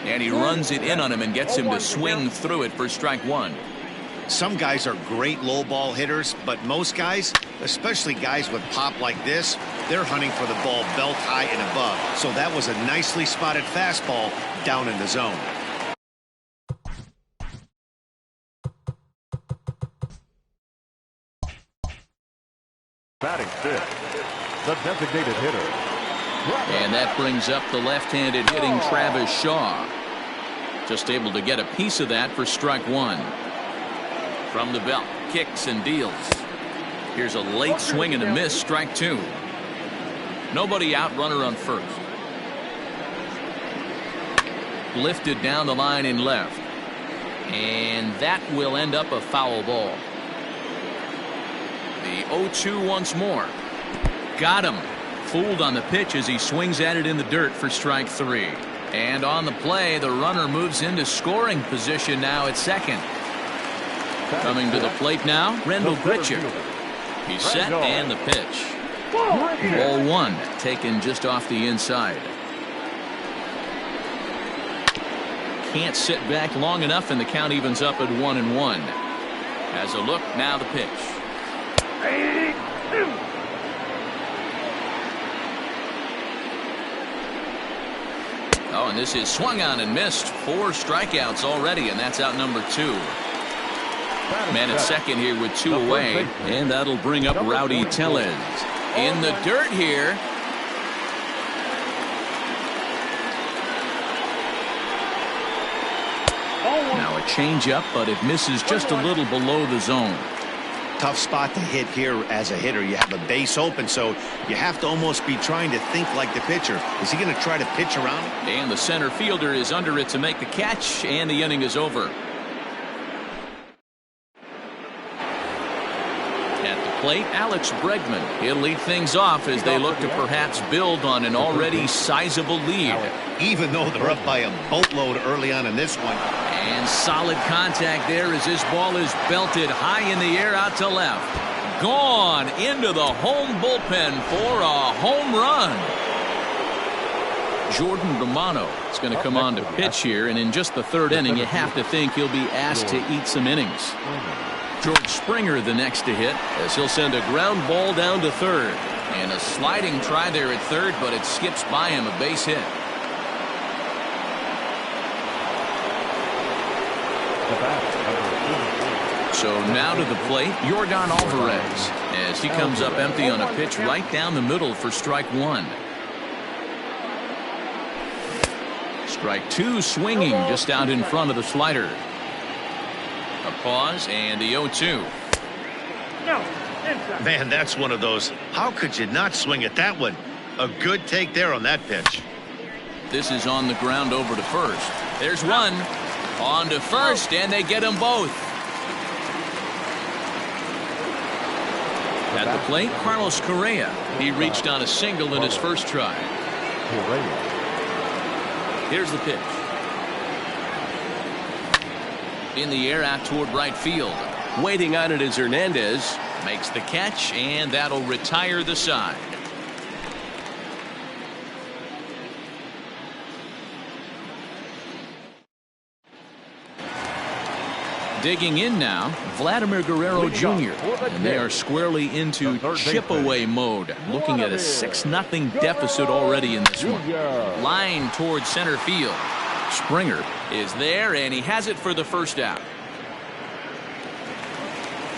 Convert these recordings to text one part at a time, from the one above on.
And he runs it in on him and gets him to swing through it for strike one. Some guys are great low ball hitters, but most guys, especially guys with pop like this, they're hunting for the ball belt high and above. So that was a nicely spotted fastball down in the zone. Batting fifth, the designated hitter. And that brings up the left-handed hitting Travis Shaw. Just able to get a piece of that for strike one. From the belt, kicks and deals. Here's a late swing and a miss, strike two. Nobody out, runner on first. Lifted down the line in left. And that will end up a foul ball. The 0-2 once more. Got him. Fooled on the pitch as he swings at it in the dirt for strike three. And on the play, the runner moves into scoring position now at second. Coming to the plate now, Rendell Gritcher. He's set and the pitch. Ball one, taken just off the inside. Can't sit back long enough, and the count evens up at 1-1. As a look, now the pitch. Oh, and this is swung on and missed. 4 strikeouts already, and that's out number 2. Man at second here with 2 away, and that'll bring up Rowdy Tellez. In the dirt here. Now a changeup, but it misses just a little below the zone. Tough spot to hit here as a hitter. You have a base open, so you have to almost be trying to think like the pitcher. Is he going to try to pitch around it? And the center fielder is under it to make the catch, and the inning is over. At the plate, Alex Bregman. He'll lead things off as they look to perhaps build on an already sizable lead. Even though they're up by a boatload early on in this one. And solid contact there as this ball is belted high in the air out to left. Gone into the home bullpen for a home run. Jordan Romano is going to come on to pitch here, and in just the 3rd inning, you have to think he'll be asked to eat some innings. George Springer the next to hit as he'll send a ground ball down to 3rd. And a sliding try there at 3rd, but it skips by him, a base hit. So now to the plate, Yordan Alvarez, as he comes up empty on a pitch right down the middle for strike one. Strike two, swinging just out in front of the slider. A pause and the 0-2. Man, that's one of those. How could you not swing at that one? A good take there on that pitch. This is on the ground over to first. There's one. On to first, and they get them both. At the plate, Carlos Correa. He reached on a single in his first try. Here's the pitch. In the air out toward right field. Waiting on it is Hernandez. Makes the catch, and that'll retire the side. Digging in now, Vladimir Guerrero Jr. And they are squarely into chip-away mode. Looking at a 6-0 deficit already in this one. Line towards center field. Springer is there, and he has it for the first out.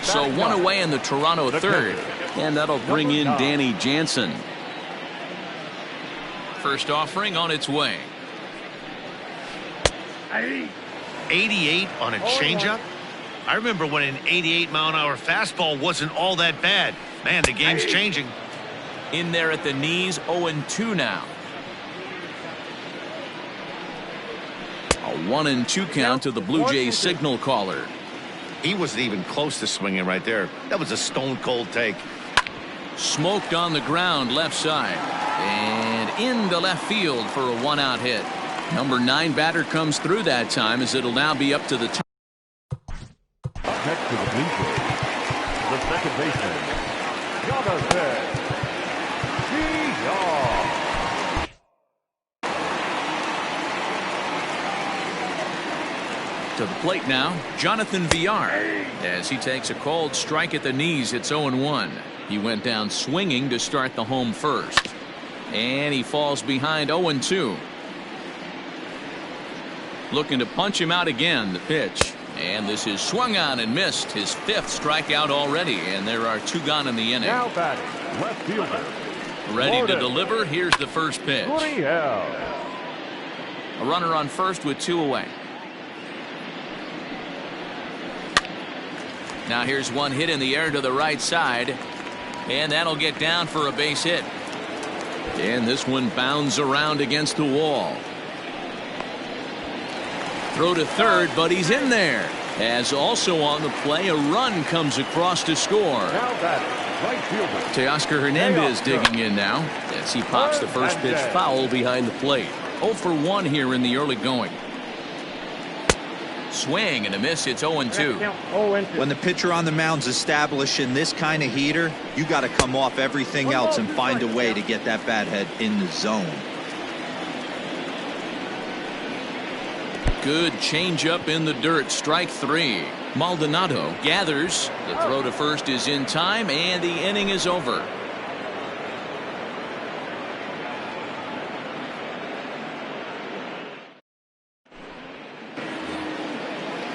So 1 away in the Toronto 3rd. And that'll bring in Danny Jansen. First offering on its way. 88 on a changeup? I remember when an 88-mile-an-hour fastball wasn't all that bad. Man, the game's changing. In there at the knees, 0-2 now. A 1-2 count to the Blue Jays signal caller. He wasn't even close to swinging right there. That was a stone-cold take. Smoked on the ground left side. And into left field for a 1-out hit. Number 9 batter comes through that time as it'll now be up to the top. Next to the bleachers, the second baseman, Jonathan. To the plate now, Jonathan Villar, as he takes a called strike at the knees. It's 0-1. He went down swinging to start the home first, and he falls behind 0-2. Looking to punch him out again. The pitch, and this is swung on and missed. His 5th strikeout already, and there are 2 gone in the inning. Now batting, left fielder. Ready to deliver. Here's the first pitch. A runner on first with 2 away. Now here's one hit in the air to the right side, and that'll get down for a base hit. And this one bounds around against the wall. Throw to third, but he's in there. As also on the play, a run comes across to score. Now batting, right fielder. Teoscar Hernandez digging in now as he pops the first pitch foul behind the plate. 0-for-1 here in the early going. Swing and a miss. It's 0-2. When the pitcher on the mound's establishing this kind of heater, you got to come off everything else and find a way to get that bat head in the zone. Good changeup in the dirt. Strike 3. Maldonado gathers. The throw to first is in time, and the inning is over.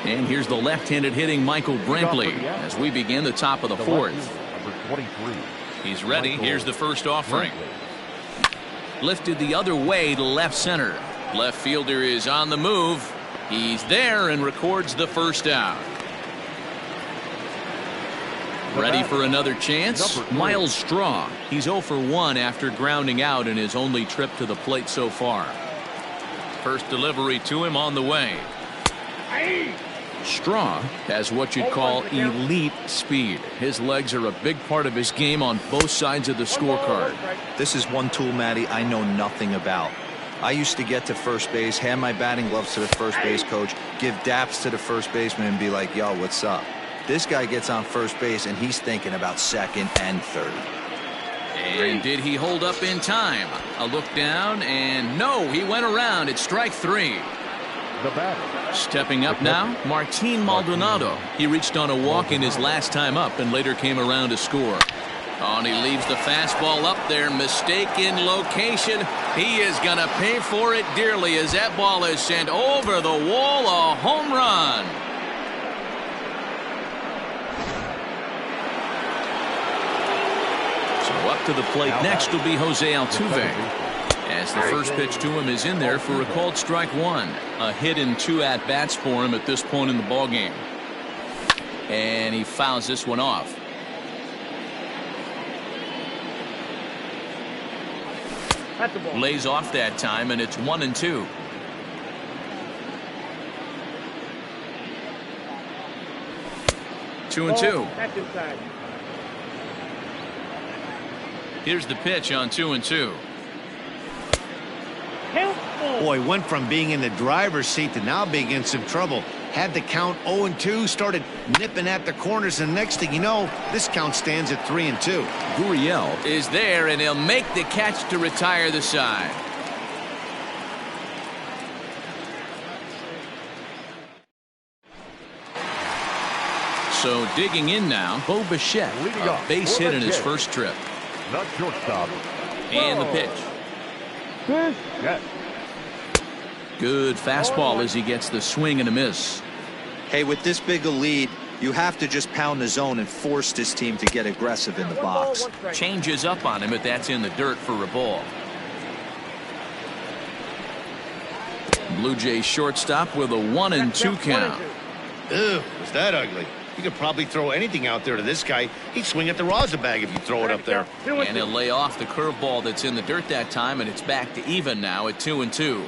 And here's the left-handed hitting Michael Brinkley as we begin the top of the 4th. He's ready. Here's the first offering. Lifted the other way to left center. Left fielder is on the move. He's there and records the first out. Ready for another chance? Miles Straw. He's 0-for-1 after grounding out in his only trip to the plate so far. First delivery to him on the way. Straw has what you'd call elite speed. His legs are a big part of his game on both sides of the scorecard. This is one tool, Matty, I know nothing about. I used to get to first base, hand my batting gloves to the first base coach, give daps to the first baseman and be like, yo, what's up? This guy gets on first base and he's thinking about second and third. And did he hold up in time? A look down, and no, he went around. It's strike 3. The batter. Stepping up now, Martin Maldonado. He reached on a walk in his last time up and later came around to score. Oh, and he leaves the fastball up there. Mistaken location. He is going to pay for it dearly as that ball is sent over the wall. A home run. So up to the plate next will be Jose Altuve, as the first pitch to him is in there for a called strike 1. A hit in 2 at-bats for him at this point in the ballgame. And he fouls this one off. Lays off that time, and it's 1-2. Two and two. Here's the pitch on 2-2. Boy, went from being in the driver's seat to now being in some trouble. Had the count 0-2, started nipping at the corners, and next thing you know, this count stands at 3-2. Gurriel is there, and he'll make the catch to retire the side. So digging in now, Bo Bichette, a base hit in his first trip. Not shortstop. And the pitch. Good fastball as he gets the swing and a miss. Hey, with this big a lead, you have to just pound the zone and force this team to get aggressive in the box. Changes up on him, but that's in the dirt for a ball. Blue Jays shortstop with a 1-2 count. Ew, was that ugly? You could probably throw anything out there to this guy. He'd swing at the rosin bag if you throw it up there. And he'll lay off the curveball that's in the dirt that time, and it's back to even now at 2-2.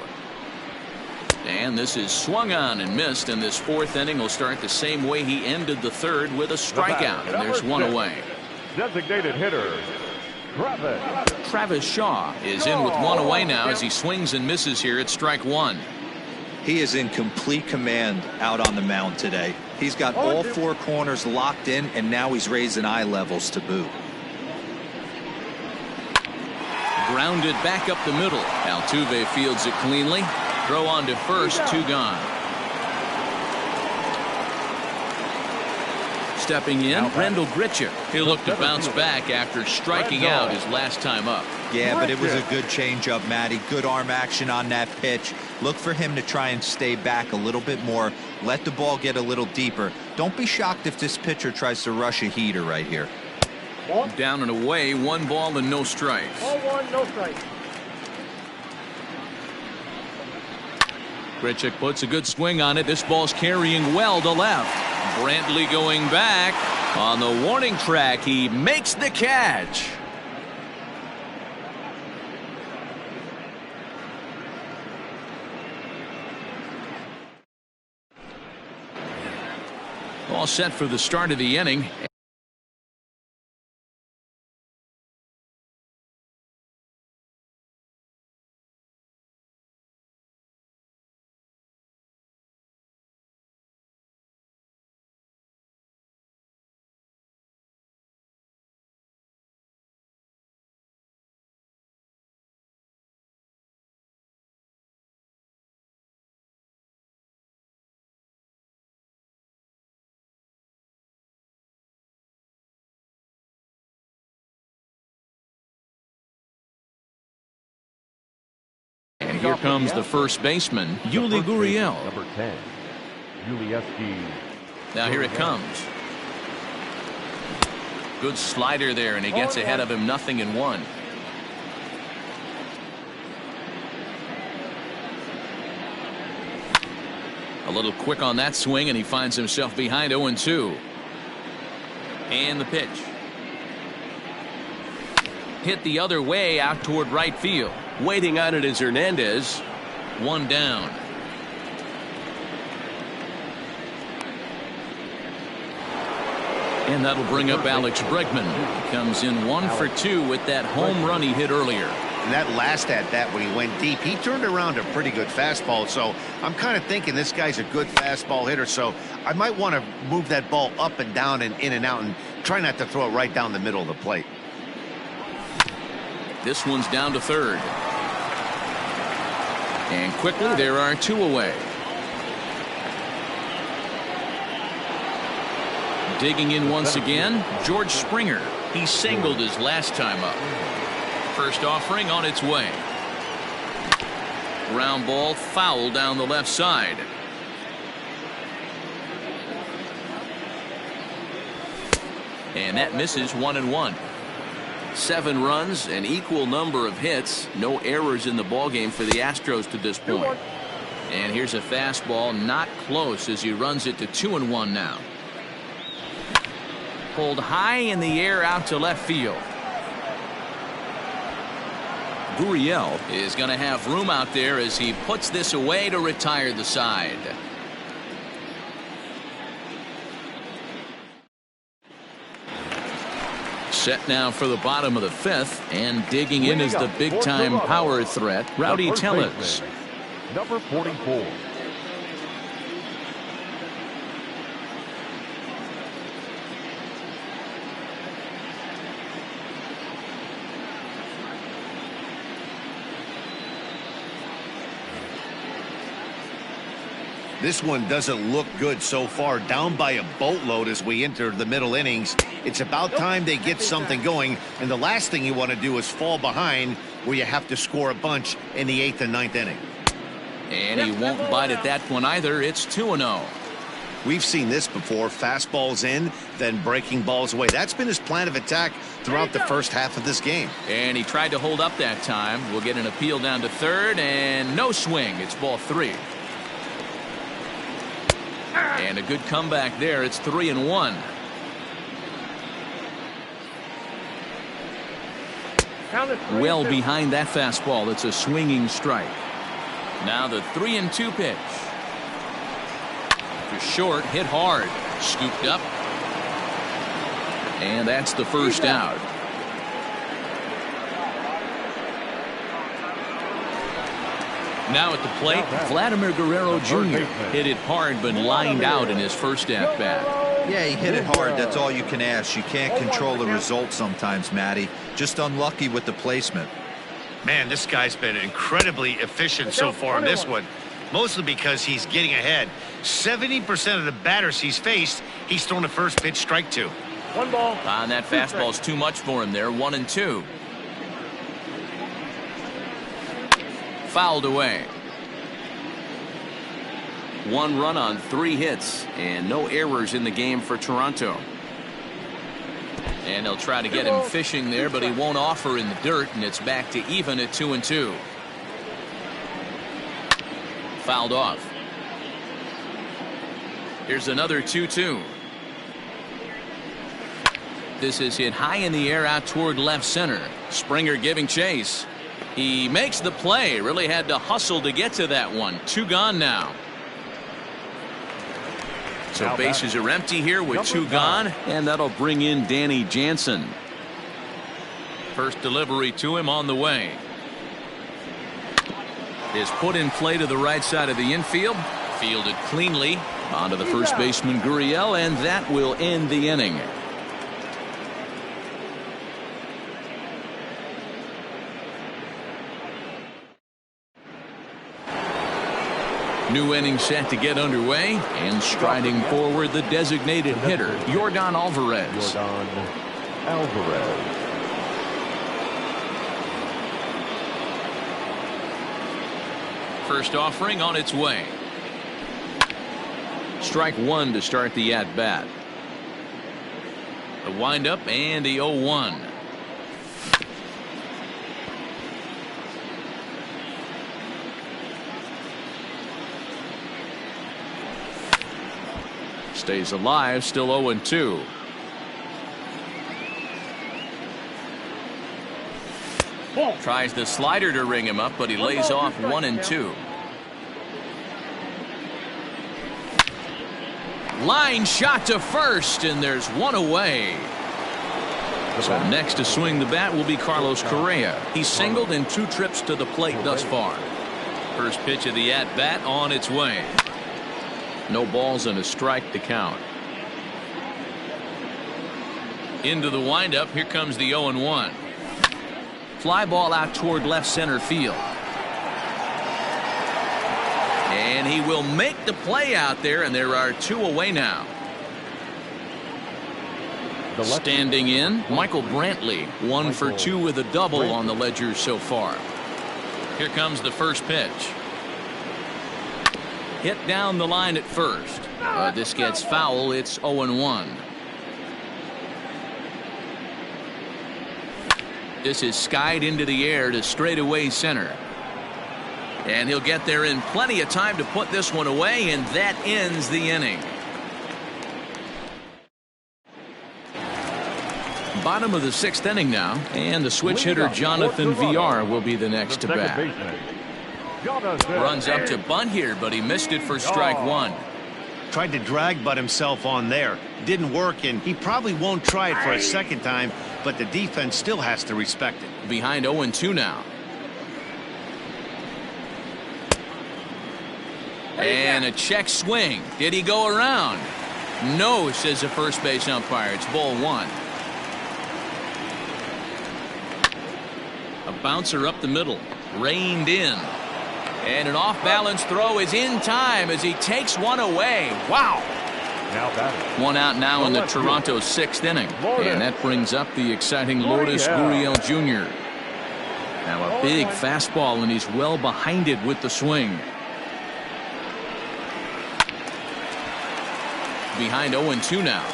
And this is swung on and missed, and this fourth inning will start the same way he ended the third, with a strikeout, and there's one away. Designated hitter, Travis Shaw is in with one away now as he swings and misses here at strike 1. He is in complete command out on the mound today. He's got all 4 corners locked in, and now he's raising eye levels to boot. Grounded back up the middle. Altuve fields it cleanly. Throw on to first, 2 gone. stepping in, Randall Gritchick. He'll look to bounce back after striking out his last time up. Yeah, but it was a good changeup, Matty. Good arm action on that pitch. Look for him to try and stay back a little bit more. Let the ball get a little deeper. Don't be shocked if this pitcher tries to rush a heater right here. Down and away, 1 ball and no strikes. Ball 1, no strikes. Gritchick puts a good swing on it. This ball's carrying well to left. Brantley going back. On the warning track, he makes the catch. All set for the start of the inning. And here comes the first baseman, Yuli Gurriel. Number 10, Yuli. Now here it comes. Good slider there, and he gets ahead of him, 0-1. A little quick on that swing, and he finds himself behind 0-2. And the pitch. Hit the other way out toward right field. Waiting on it is Hernandez. 1 down. And that'll bring up Alex Bregman. He comes in 1 for 2 with that home run he hit earlier. And that last at bat when he went deep, he turned around a pretty good fastball. So I'm kind of thinking this guy's a good fastball hitter. So I might want to move that ball up and down and in and out and try not to throw it right down the middle of the plate. This one's down to third. And quickly there are 2 away. Digging in once again, George Springer. He singled his last time up. First offering on its way. Ground ball foul down the left side. And that misses 1-1. 7 runs, an equal number of hits, no errors in the ballgame for the Astros to this point. And here's a fastball not close as he runs it to 2-1 now. Pulled high in the air out to left field. Gurriel is going to have room out there as he puts this away to retire the side. Set now for the bottom of the 5th, and digging in is the big-time power threat, Rowdy Tellez. Number 44. This one doesn't look good so far, down by a boatload as we enter the middle innings. It's about time they get something going, and the last thing you want to do is fall behind where you have to score a bunch in the 8th and 9th inning. And he won't bite at that one either. It's 2-0. We've seen this before. Fastballs in, then breaking balls away. That's been his plan of attack throughout the first half of this game. And he tried to hold up that time. We'll get an appeal down to third, and no swing. It's ball 3. And a good comeback there. It's 3-1. Well behind that fastball. It's a swinging strike. Now the 3-2 pitch. To short, hit hard, scooped up. And that's the first out. Now at the plate, Vladimir Guerrero Jr. hit it hard but lined out in his first at-bat. Yeah, he hit it hard. That's all you can ask. You can't control the result sometimes, Matty. Just unlucky with the placement. Man, this guy's been incredibly efficient so far in this one. mostly because he's getting ahead. 70% of the batters he's faced, he's thrown a first pitch strike to. 1 ball. And that fastball's too much for him there. 1-2. Fouled away. 1 run on 3 hits and no errors in the game for Toronto. And they'll try to get him fishing there, but he won't offer in the dirt, and it's back to even at 2-2. Fouled off. Here's another 2-2. This is hit high in the air out toward left center. Springer giving chase. He makes the play. Really had to hustle to get to that one. 2 gone now. So bases are empty here with 2 gone, and that'll bring in Danny Jansen. First delivery to him on the way. Is put in play to the right side of the infield. Fielded cleanly onto the first baseman Gurriel, and that will end the inning. New inning set to get underway, and striding forward the designated hitter, Yordan Alvarez. Yordan Alvarez. First offering on its way. Strike 1 to start the at-bat. The windup and the 0-1. Stays alive, still 0-2. Tries the slider to ring him up, but he lays off 1-2. Line shot to first, and there's 1 away. So next to swing the bat will be Carlos Correa. He's singled in 2 trips to the plate thus far. First pitch of the at-bat on its way. No balls and a strike to count. Into the windup. Here comes the 0-1. Fly ball out toward left center field. And he will make the play out there, and there are 2 away now. Standing in, Michael Brantley, 1 for 2 with a double on the ledger so far. Here comes the first pitch. Hit down the line at first. This gets foul. It's 0-1. This is skied into the air to straightaway center. And he'll get there in plenty of time to put this one away, and that ends the inning. Bottom of the 6th inning now, and the switch hitter Jonathan Villar will be the next to bat. Runs up to bunt here, but he missed it for strike 1. Tried to drag butt himself on there. Didn't work, and he probably won't try it for a second time, but the defense still has to respect it. Behind 0-2 now. And a check swing. Did he go around? No, says the first base umpire. It's ball 1. A bouncer up the middle. Reined in. And an off-balance throw is in time as he takes one away. Wow. One out now in the Toronto 6th inning. And that brings up the exciting Lourdes Gurriel Jr. Now a big fastball, and he's well behind it with the swing. Behind 0-2 now.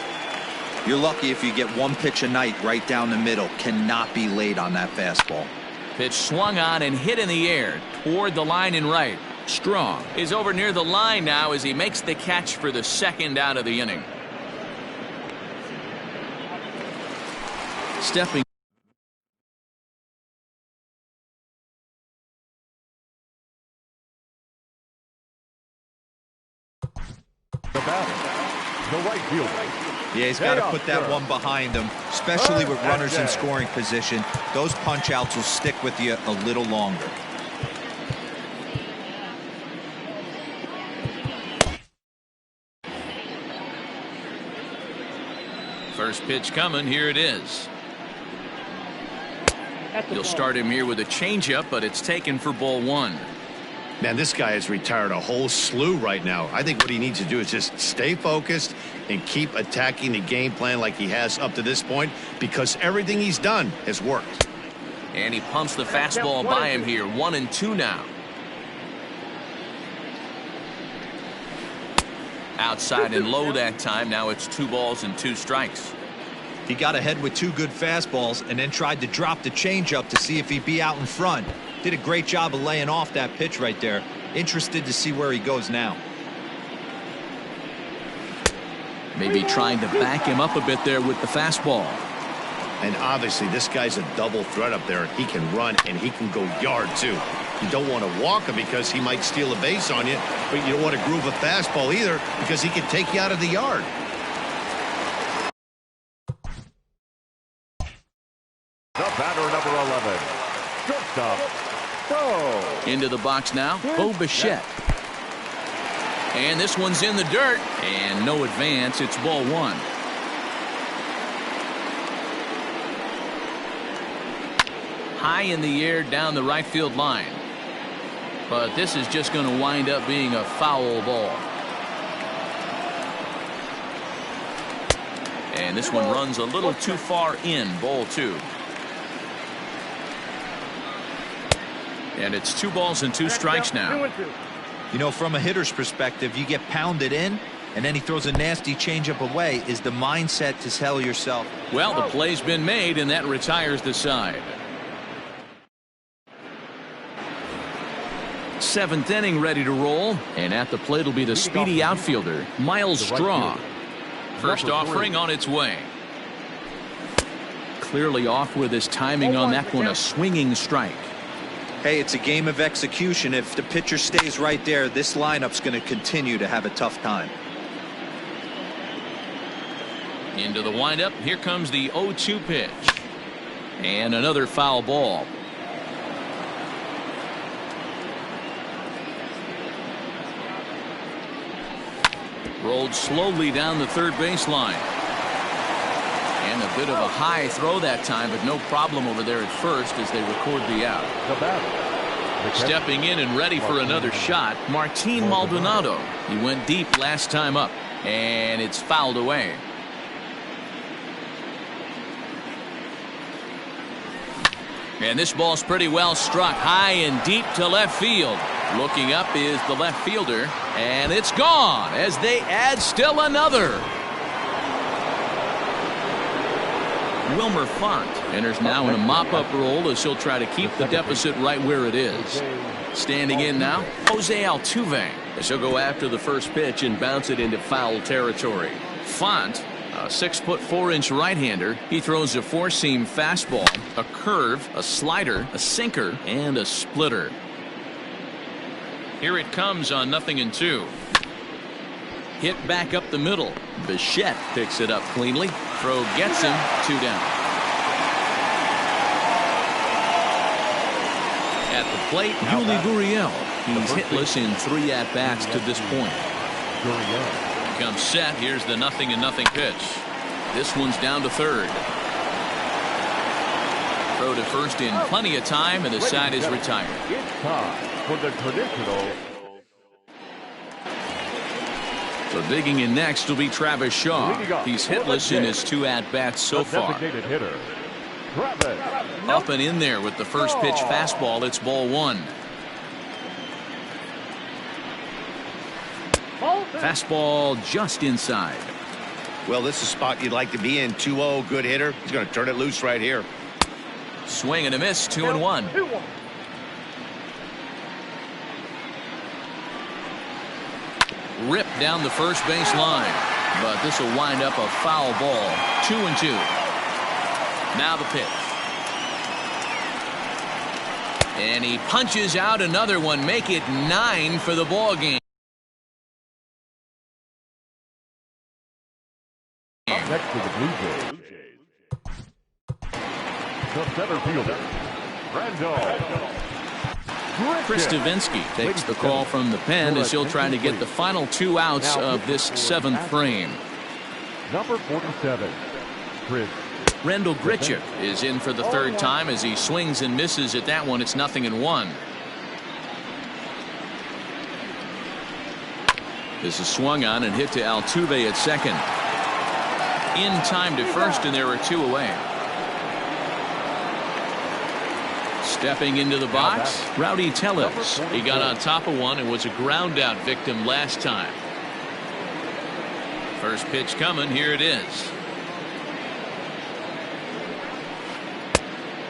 You're lucky if you get 1 pitch a night right down the middle. Cannot be late on that fastball. Pitch swung on and hit in the air toward the line and right. Strong is over near the line now as he makes the catch for the 2nd out of the inning. Stepping. The batter, the right fielder. Yeah, he's got to put that one behind him, especially with runners in scoring position. Those punch outs will stick with you a little longer. First pitch coming. Here it is. You'll start him here with a changeup, but it's taken for ball 1. Man, this guy has retired a whole slew right now. I think what he needs to do is just stay focused and keep attacking the game plan like he has up to this point, because everything he's done has worked. And he pumps the fastball by him here. 1-2 now. Outside and low that time. Now it's 2 balls and 2 strikes. He got ahead with 2 good fastballs and then tried to drop the changeup to see if he'd be out in front. Did a great job of laying off that pitch right there. Interested to see where he goes now. Maybe trying to back him up a bit there with the fastball. And obviously this guy's a double threat up there. He can run and he can go yard too. You don't want to walk him because he might steal a base on you, but you don't want to groove a fastball either because he can take you out of the yard. The batter, number 11, shortstop, Bo. Into the box now, Bo Bichette. And this one's in the dirt, and no advance. It's ball 1. High in the air down the right field line. But this is just going to wind up being a foul ball. And this one runs a little too far in, ball 2. And it's 2 balls and 2 strikes now. You know, from a hitter's perspective, you get pounded in, and then he throws a nasty changeup away. Is the mindset to tell yourself? Well, the play's been made, and that retires the side. 7th inning ready to roll, and at the plate will be the speedy outfielder, Miles Straw. First offering on its way. Clearly off with his timing on that one, a swinging strike. Hey, it's a game of execution. If the pitcher stays right there, this lineup's going to continue to have a tough time. Into the windup. Here comes the 0-2 pitch. And another foul ball. Rolled slowly down the third baseline. And a bit of a high throw that time, but no problem over there at first as they record the out. The batter, Stepping in and ready for another shot, Martin Maldonado. He went deep last time up, and it's fouled away. And this ball's pretty well struck, high and deep to left field. Looking up is the left fielder, and it's gone as they add still another. Wilmer Font enters now in a mop-up role as he'll try to keep the deficit right where it is. Standing in now, Jose Altuve, as he'll go after the first pitch and bounce it into foul territory. Font, a 6'4" right-hander, he throws a 4-seam fastball, a curve, a slider, a sinker, and a splitter. Here it comes on 0-2. Hit back up the middle. Bichette picks it up cleanly. Throw gets him, 2 down. At the plate, Yuli Gurriel. He's hitless in 3 at-bats to this point. Comes set. Here's the 0-0 pitch. This one's down to third. Throw to first in plenty of time, and the side is retired. It's time for the traditional. So digging in next will be Travis Shaw. He's hitless in his 2 at-bats so far. Hitter, Travis. Up and in there with the first pitch fastball. It's ball 1. Fastball just inside. Well, this is a spot you'd like to be in. 2-0, good hitter. He's going to turn it loose right here. Swing and a miss, 2-1. Ripped down the first base line, but this will wind up a foul ball. 2-2. Now the pitch. And he punches out another one, make it 9 for the ball game. Next to the Blue Jays. The center fielder, Randall. Chris Stavinsky takes the call from the pen as he'll try to get the final 2 outs of this 7th frame. Number 47, Chris. Rendell Grichuk is in for the 3rd time as he swings and misses at that one. It's 0-1. This is swung on and hit to Altuve at second. In time to first, and there are 2 away. Stepping into the box, Rowdy Tellez. He got on top of one and was a ground out victim last time. First pitch coming. Here it is.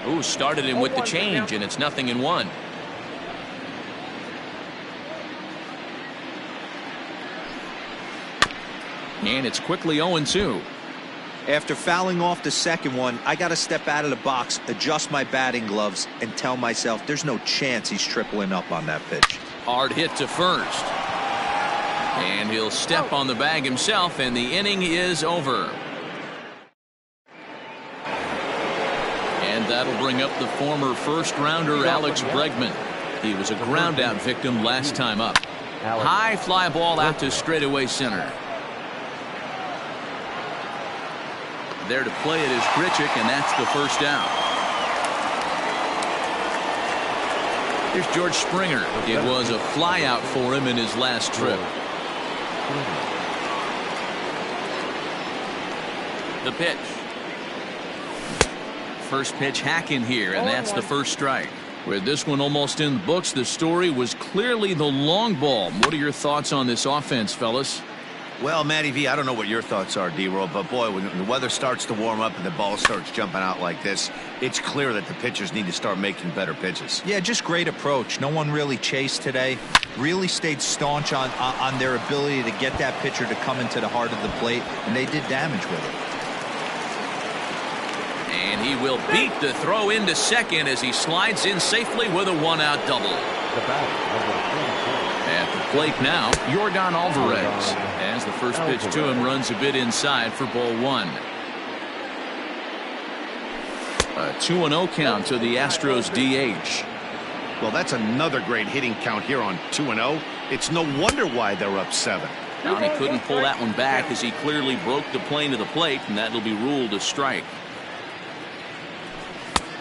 Ooh, started him with the change, and it's 0-1. And it's quickly 0-2. After fouling off the second one, I got to step out of the box, adjust my batting gloves, and tell myself there's no chance he's tripling up on that pitch. Hard hit to first. And he'll step on the bag himself, and the inning is over. And that'll bring up the former first-rounder Alex Bregman. He was a ground-out victim last time up. High fly ball out to straightaway center. There to play it is Grichuk, and that's the first out. Here's George Springer. It was a fly out for him in his last trip. The pitch. First pitch hack in here, and that's the first strike. With this one almost in the books, the story was clearly the long ball. What are your thoughts on this offense, fellas? Well, Matty V, I don't know what your thoughts are, D-Roll, but boy, when the weather starts to warm up and the ball starts jumping out like this, it's clear that the pitchers need to start making better pitches. Yeah, just great approach. No one really chased today. Really stayed staunch on their ability to get that pitcher to come into the heart of the plate, and they did damage with it. And he will beat the throw into second as he slides in safely with a 1-out double. At the plate now, Yordan Alvarez. As the first pitch to him runs a bit inside for ball 1. A 2-0 count to the Astros DH. Well, that's another great hitting count here on 2-0. It's no wonder why they're up 7. Now he couldn't pull that one back as he clearly broke the plane to the plate, and that'll be ruled a strike.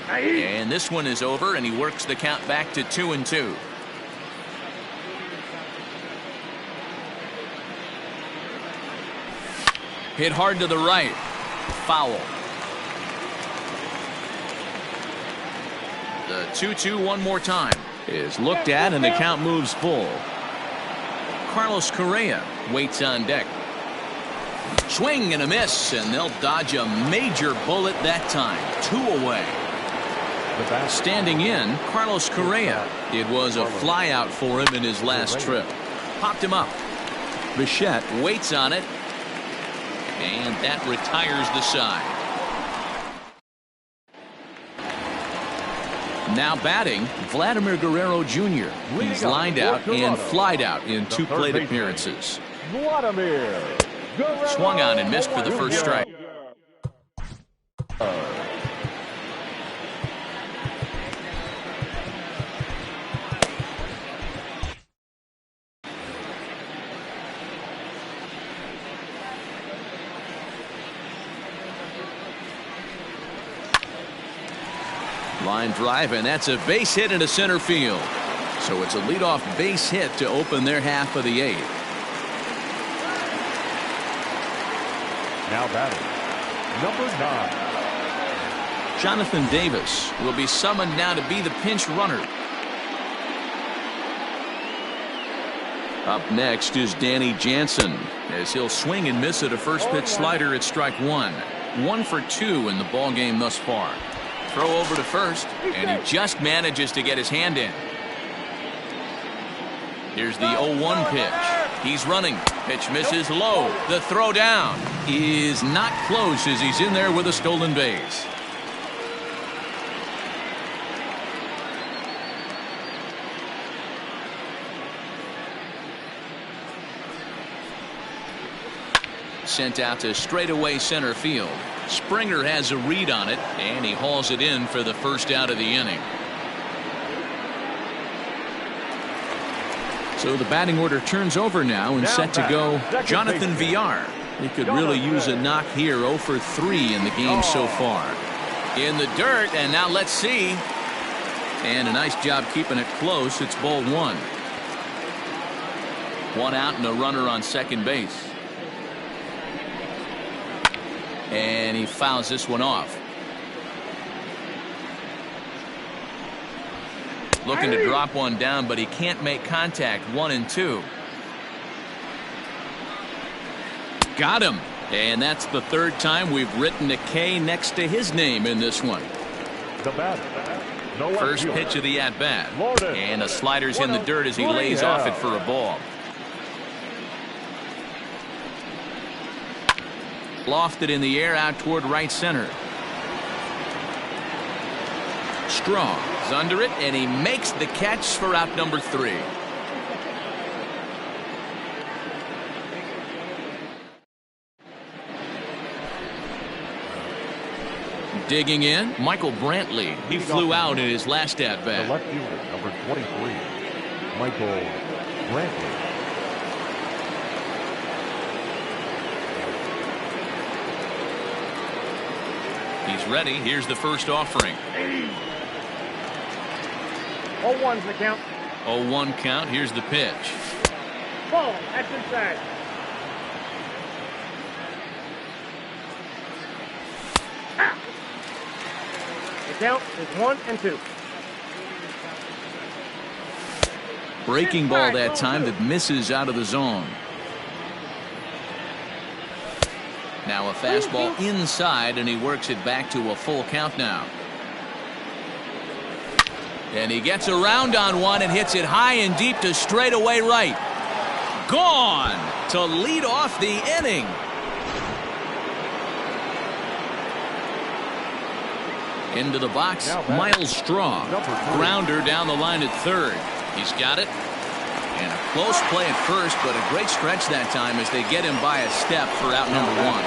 And this one is over, and he works the count back to 2-2. Hit hard to the right. Foul. The 2-2 one more time is looked at, and the count moves full. Carlos Correa waits on deck. Swing and a miss, and they'll dodge a major bullet that time. 2 away. Standing in, Carlos Correa. It was a flyout for him in his last trip. Popped him up. Bichette waits on it. And that retires the side. Now batting, Vladimir Guerrero Jr. He's lined out and flied out in 2 plate appearances. Swung on and missed for the first strike. Line drive, and that's a base hit into center field. So it's a leadoff base hit to open their half of the 8th. Now batting, number 9. Jonathan Davis will be summoned now to be the pinch runner. Up next is Danny Jansen as he'll swing and miss at a first pitch slider at strike 1. 1 for 2 in the ball game thus far. Throw over to first, and he just manages to get his hand in. Here's the 0-1 pitch. He's running. Pitch misses low. The throw down is not close as he's in there with a stolen base. Sent out to straightaway center field. Springer has a read on it, and he hauls it in for the first out of the inning. So the batting order turns over now and set to go Jonathan Villar. He could really use a knock here. 0 for 3 in the game so far. In the dirt, and now let's see. And a nice job keeping it close. It's ball 1. One out and a runner on second base. And he fouls this one off. Looking to drop one down, but he can't make contact. 1-2. Got him. And that's the third time we've written a K next to his name in this one. The batter. No First pitch of the at-bat. And the slider's in the dirt as he lays off it for a ball. Lofted in the air out toward right center. Strong is under it, and he makes the catch for out number 3. Digging in, Michael Brantley. He flew out in his last at-bat. The left fielder, number 23, Michael Brantley. He's ready. Here's the first offering. 0-1's the count. 0-1 count. Here's the pitch. Ball. That's inside. The count is 1-2. Breaking ball that time that misses out of the zone. Now a fastball inside, and he works it back to a full count now. And he gets around on one and hits it high and deep to straightaway right. Gone to lead off the inning. Into the box, Miles Straw. Grounder down the line at third. He's got it. And a close play at first, but a great stretch that time as they get him by a step for out number 1.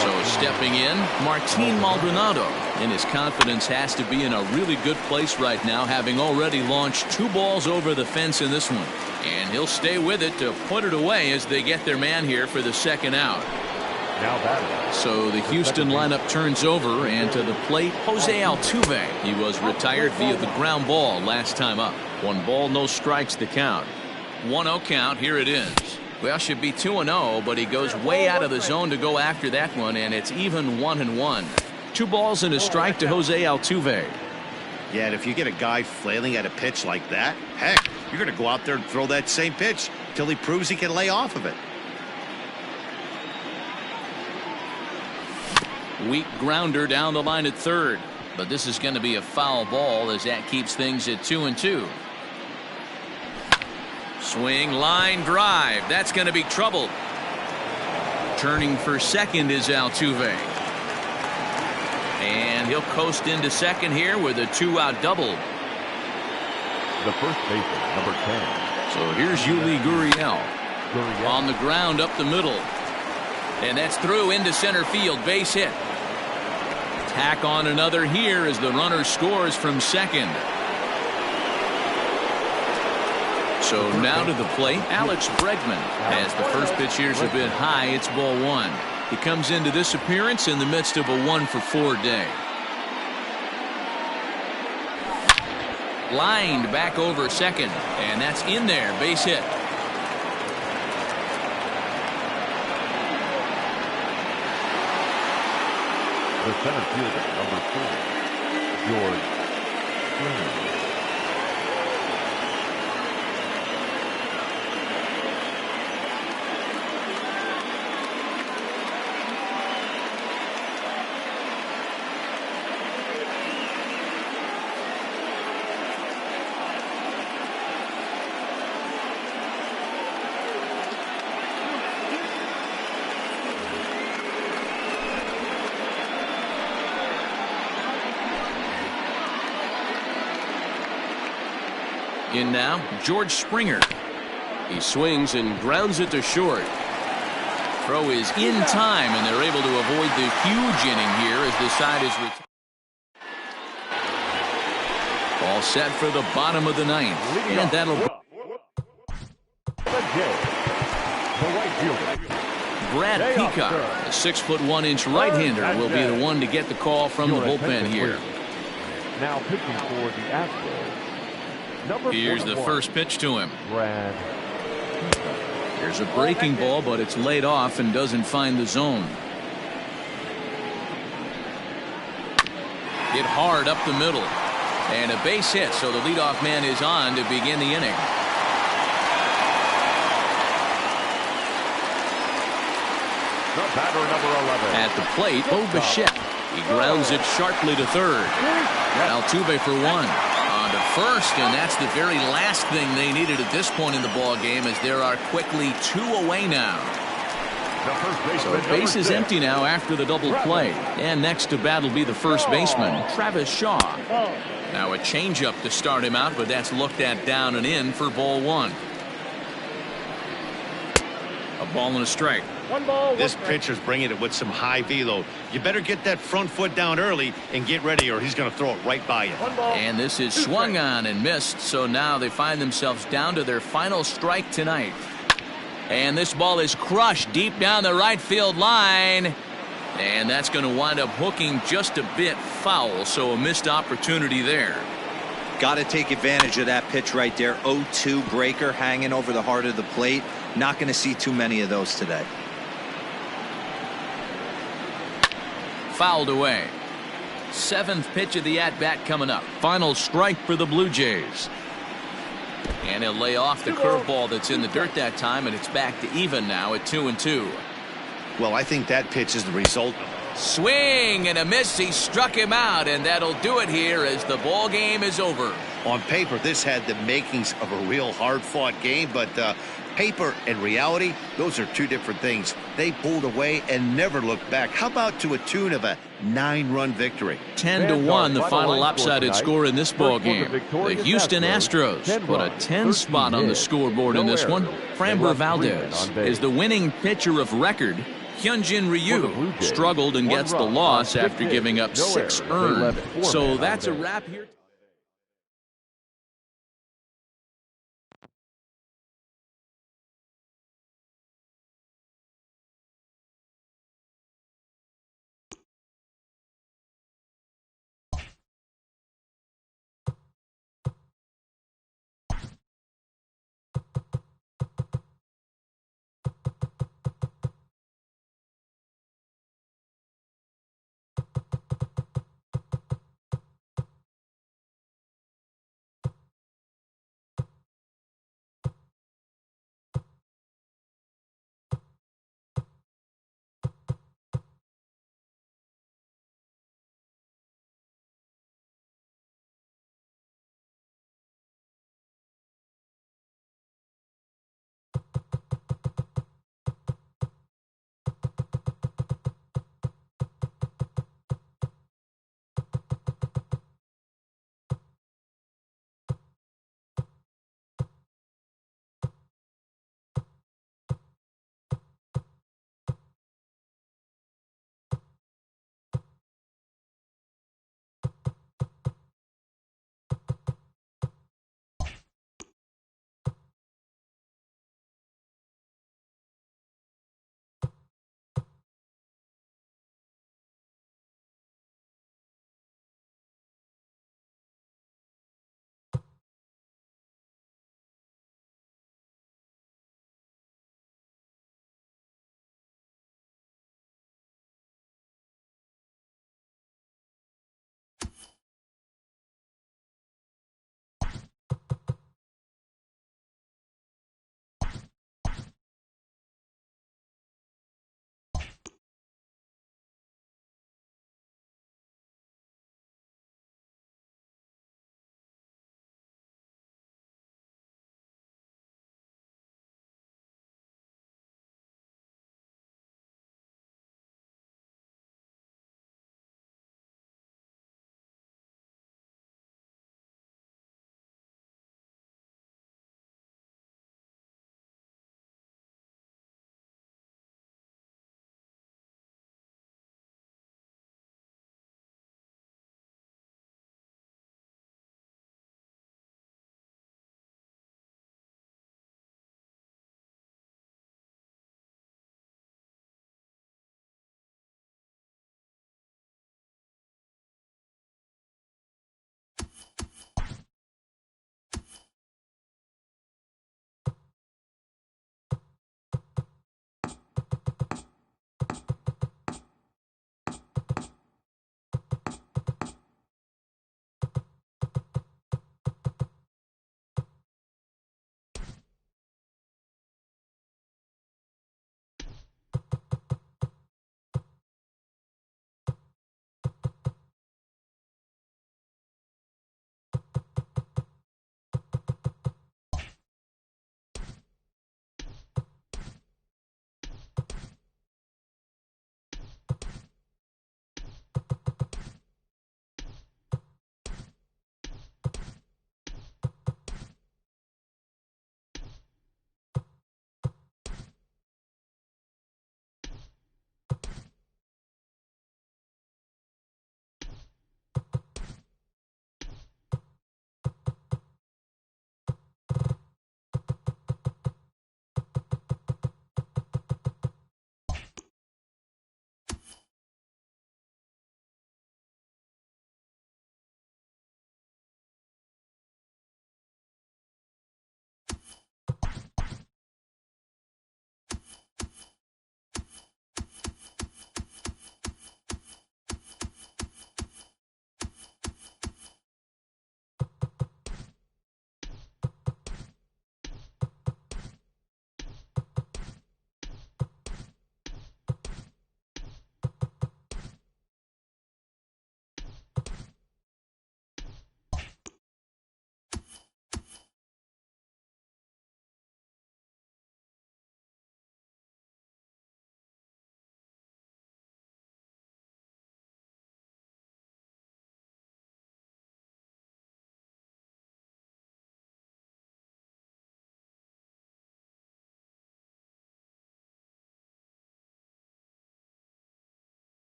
So stepping in, Martin Maldonado. And his confidence has to be in a really good place right now, having already launched 2 balls over the fence in this one. And he'll stay with it to put it away as they get their man here for the second out. So the Houston lineup turns over, and to the plate, Jose Altuve. He was retired via the ground ball last time up. 1 ball, no strikes the count. 1-0 count. Here it is. Well, should be 2-0, but he goes way out of the zone to go after that one, and it's even 1-1. 2 balls and a strike to Jose Altuve. Yeah, and if you get a guy flailing at a pitch like that, heck, you're going to go out there and throw that same pitch till he proves he can lay off of it. Weak grounder down the line at third, but this is going to be a foul ball as that keeps things at 2-2. Swing, line drive. That's going to be trouble. Turning for second is Altuve. And he'll coast into second here with a 2-out double. The first baseman, number 10. So here's Yuli Gurriel. On the ground up the middle. And that's through into center field. Base hit. Tack on another here as the runner scores from second. So now to the plate, Alex Bregman. As the first pitch here's a bit high, it's ball 1. He comes into this appearance in the midst of a 1-for-4 day. Lined back over second, and that's in there. Base hit. The center fielder, number 4, George Springer. In now, George Springer. He swings and grounds it to short. Throw is in time, and they're able to avoid the huge inning here as the side is retired. All set for the bottom of the 9th. And that'll... Brad Peacock, a 6'1" right-hander, will be the one to get the call from the bullpen here. Now pitching for the Astros. Here's the first pitch to him. Brad There's a breaking ball, but it's laid off and doesn't find the zone. Hit hard up the middle. And a base hit, so the leadoff man is on to begin the inning. The batter, number 11. At the plate, Bo Bichette. He grounds it sharply to third. Altuve for one. On to first, and that's the very last thing they needed at this point in the ball game, as there are quickly 2 away now. So the base is empty now after the double play. And next to bat will be the first baseman, Travis Shaw. Now a changeup to start him out, but that's looked at down and in for ball 1. A ball and a strike. This pitcher's bringing it with some high velo. You better get that front foot down early and get ready, or he's going to throw it right by you. And this is swung on and missed, so now they find themselves down to their final strike tonight. And this ball is crushed deep down the right field line. And that's going to wind up hooking just a bit foul, so a missed opportunity there. Got to take advantage of that pitch right there. 0-2 breaker hanging over the heart of the plate. Not going to see too many of those today. Fouled away. 7th pitch of the at-bat coming up. Final strike for the Blue Jays. And he'll lay off the curveball that's in the dirt that time, and it's back to even now at 2-2. Well, I think that pitch is the result. Swing and a miss. He struck him out, and that'll do it here as the ball game is over. On paper, this had the makings of a real hard-fought game, but paper and reality, those are 2 different things. They pulled away and never looked back. How about to a tune of a 9-run victory? 10-1, the final lopsided score in this ball game. The Houston Astros put a 10 spot on the scoreboard in this one. Framber Valdez is the winning pitcher of record. Hyunjin Ryu struggled and gets the loss after giving up 6 earned. So that's a wrap here.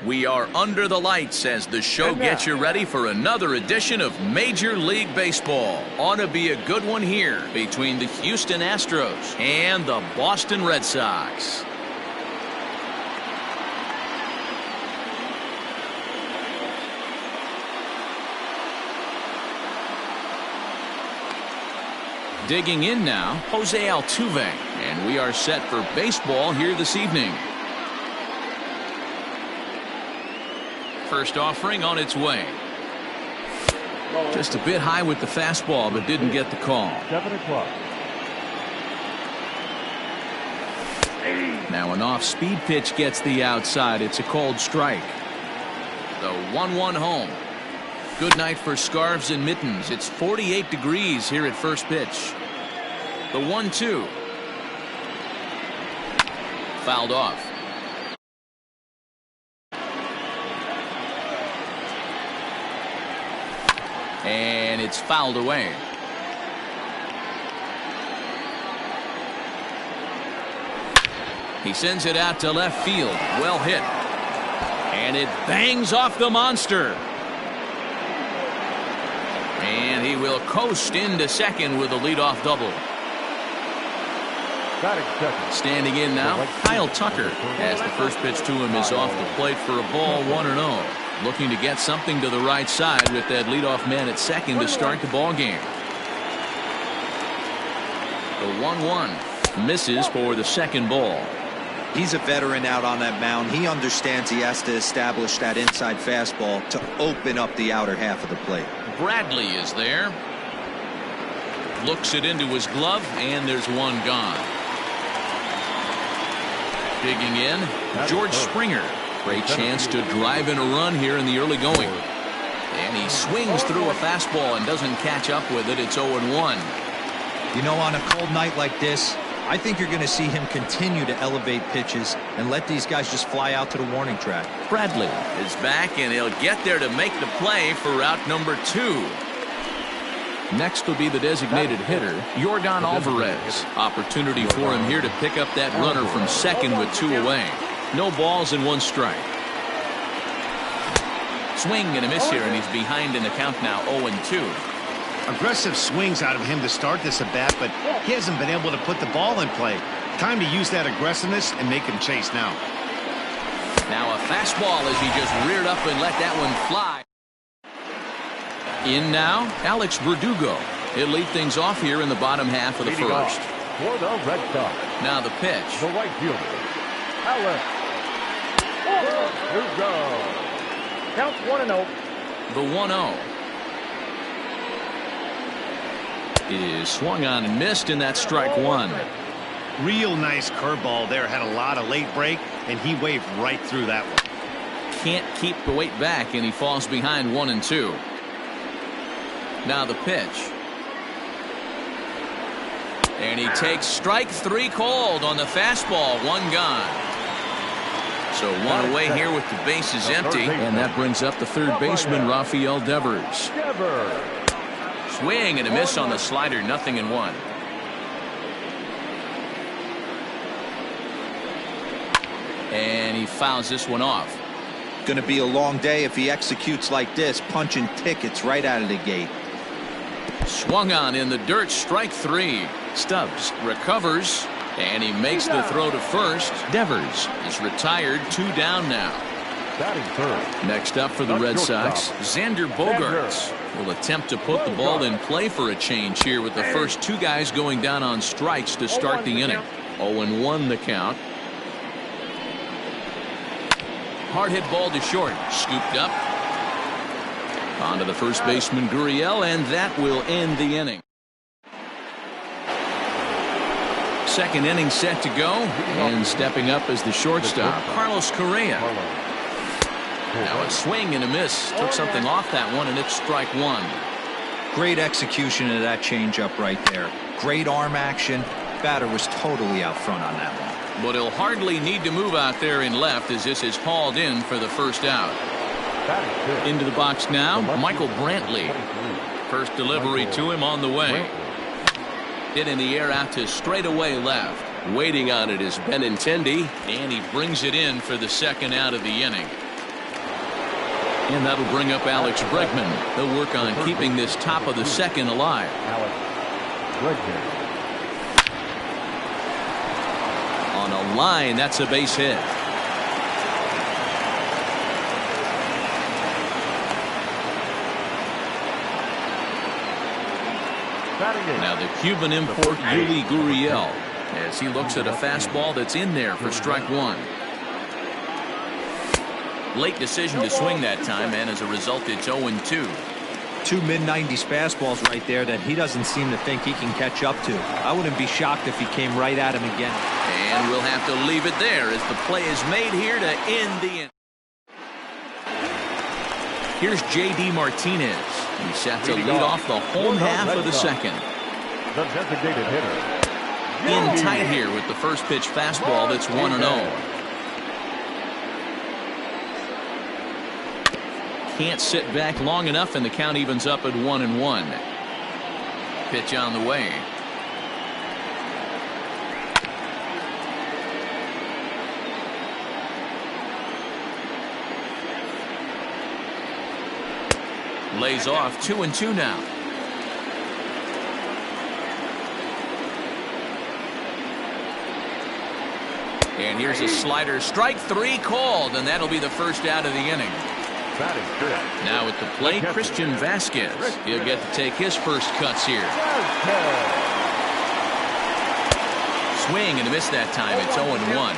We are under the lights as the show gets you ready for another edition of Major League Baseball. Ought to be a good one here between the Houston Astros and the Boston Red Sox. Digging in now, Jose Altuve, and we are set for baseball here this evening. First offering on its way. Just a bit high with the fastball, but didn't get the call. 7 o'clock. Now an off-speed pitch gets the outside. It's a called strike. The 1-1 home. Good night for scarves and mittens. It's 48 degrees here at first pitch. The 1-2. Fouled off. And it's fouled away. He sends it out to left field. Well hit. And it bangs off the monster. And he will coast into second with a leadoff double. Standing in now, Kyle Tucker, as the first pitch to him is off the plate for a ball 1-0. Looking to get something to the right side with that leadoff man at second to start the ball game. The 1-1 misses for the second ball. He's a veteran out on that mound. He understands he has to establish that inside fastball to open up the outer half of the plate. Bradley is there. Looks it into his glove, and there's one gone. Digging in, George Springer. Great chance to drive in a run here in the early going. And he swings through a fastball and doesn't catch up with it. It's 0-1. You know, on a cold night like this, I think you're going to see him continue to elevate pitches and let these guys just fly out to the warning track. Bradley is back, and he'll get there to make the play for route number 2. Next will be the designated hitter, Yordan Alvarez. Opportunity for him here to pick up that runner from second with 2 away. No balls and 1 strike. Swing and a miss here, and he's behind in the count now, 0-2. Aggressive swings out of him to start this at bat, but he hasn't been able to put the ball in play. Time to use that aggressiveness and make him chase now. Now a fastball as he just reared up and let that one fly. In now, Alex Verdugo. He'll lead things off here in the bottom half of the first. For the Red Sox, now the pitch. the right fielder, Alex Verdugo. Count 1-0. The 1-0 is swung on and missed, and that's strike 1. Real nice curveball there. Had a lot of late break, and he waved right through that one. Can't keep the weight back, and he falls behind 1-2. Now the pitch. And he takes strike 3 called on the fastball. 1 gone. So 1 away here with the bases empty. And that brings up the third baseman, Rafael Devers. Swing and a miss on the slider. 0-1. And he fouls this one off. Going to be a long day if he executes like this, punching tickets right out of the gate. Swung on in the dirt, strike 3. Stubbs recovers, and he makes the throw to first. Devers is retired, 2 down now. Batting third. Next up for the Red Sox, Xander Bogaerts will attempt to put the ball in play for a change here with the first 2 guys going down on strikes to start the inning. 0-1 the count. Hard hit ball to short, scooped up. On to the first baseman, Gurriel, and that will end the inning. Second inning set to go, and stepping up as the shortstop, Carlos Correa. Now a swing and a miss. Took something off that one, and it's strike 1. Great execution of that changeup right there. Great arm action. Batter was totally out front on that one. But he'll hardly need to move out there in left as this is hauled in for the first out. Into the box now, Michael Brantley. First delivery to him on the way. Hit in the air out to straightaway left. Waiting on it is Benintendi, and he brings it in for the second out of the inning. And that'll bring up Alex Bregman. They'll work on keeping this top of the second alive. Alex Bregman. On a line, that's a base hit. Now the Cuban import Yuli Gurriel as he looks at a fastball that's in there for strike one. Late decision to swing that time, and as a result it's 0-2. Two mid-90s fastballs right there that he doesn't seem to think he can catch up to. I wouldn't be shocked if he came right at him again. And we'll have to leave it there as the play is made here to end the inning. Here's J.D. Martinez. He's set to lead off the home half of the second. The designated hitter. In tight here with the first pitch fastball that's 1-0. Can't sit back long enough, and the count evens up at 1-1. Pitch on the way. Lays off 2-2 now. And here's a slider, strike three called, and that'll be the first out of the inning. Now at the plate, Christian Vasquez. He'll get to take his first cuts here. Swing and a miss that time. It's 0-1.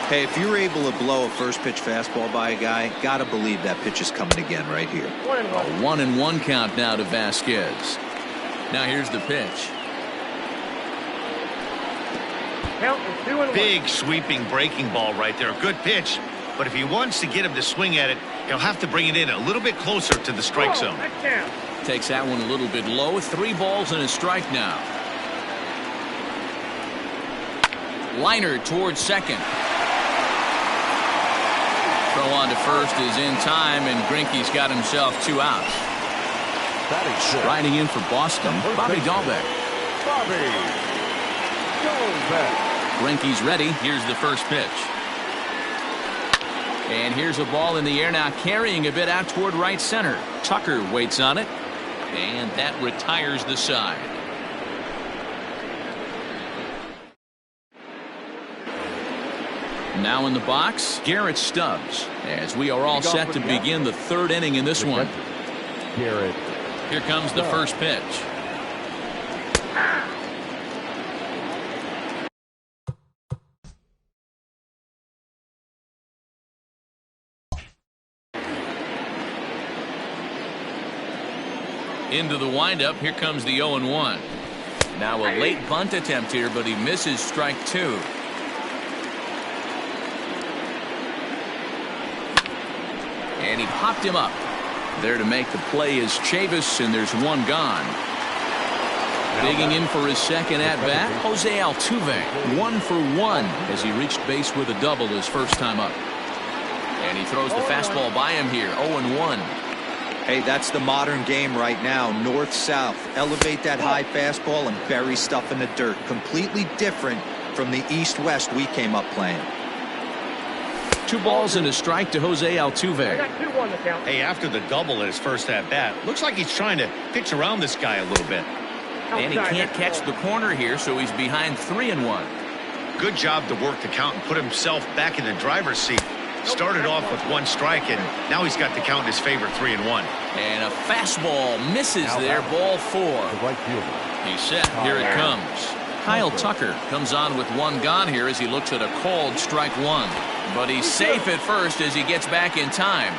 Hey, if you're able to blow a first pitch fastball by a guy, gotta believe that pitch is coming again right here. A 1-1 count now to Vasquez. Now here's the pitch. Count is 2-1. Big sweeping breaking ball right there. Good pitch. But if he wants to get him to swing at it, he'll have to bring it in a little bit closer to the strike zone. Takes that one a little bit low. 3 balls and a strike now. Liner towards second. Throw on to first is in time, and Greinke's got himself 2 outs. Riding in for Boston, Bobby Dahlbeck. Greinke's ready. Here's the first pitch. And here's a ball in the air now, carrying a bit out toward right center. Tucker waits on it, and that retires the side. Now in the box, Garrett Stubbs, as we are all set to begin the 3rd inning in this one. Garrett. Here comes the first pitch. Into the windup, here comes the 0-1. Now a late bunt attempt here, but he misses strike 2. And he popped him up. There to make the play is Chavis, and there's 1 gone. Digging in for his second at-bat, Jose Altuve, 1 for 1 as he reached base with a double his first time up. And he throws the fastball by him here, 0-1. Hey, that's the modern game right now. North-south. Elevate that high fastball and bury stuff in the dirt. Completely different from the east-west we came up playing. 2 balls and a strike to Jose Altuve. Hey, after the double at his first at-bat, looks like he's trying to pitch around this guy a little bit. And he can't catch the corner here, so he's behind 3-1. Good job to work the count and put himself back in the driver's seat. Started off with 1 strike, and now he's got the count in his favor, 3-1. And a fastball misses there, ball 4. He's set, here it comes. Kyle Tucker comes on with 1 gone here as he looks at a called strike 1. But he's safe at first as he gets back in time.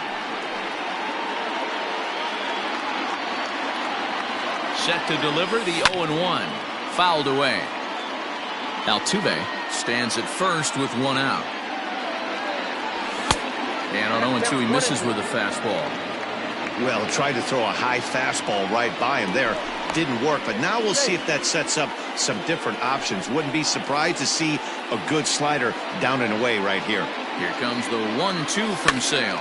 Set to deliver the 0-1. Fouled away. Altuve stands at first with 1 out. And on 0-2, he misses with a fastball. Well, tried to throw a high fastball right by him there. Didn't work, but now we'll see if that sets up some different options. Wouldn't be surprised to see a good slider down and away right here. Here comes the 1-2 from Sale.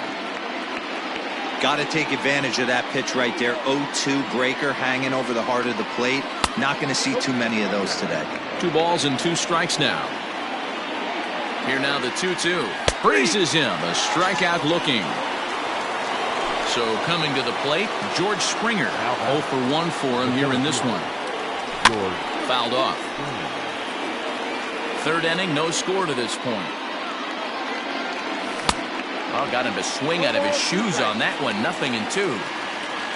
Got to take advantage of that pitch right there. 0-2 breaker hanging over the heart of the plate. Not going to see too many of those today. 2 balls and 2 strikes now. Here now the 2-2. Freezes him. A strikeout looking. So coming to the plate, George Springer. 0 for 1 for him here in this one. Fouled off. Third inning, no score to this point. Oh, got him to swing out of his shoes on that one. 0-2.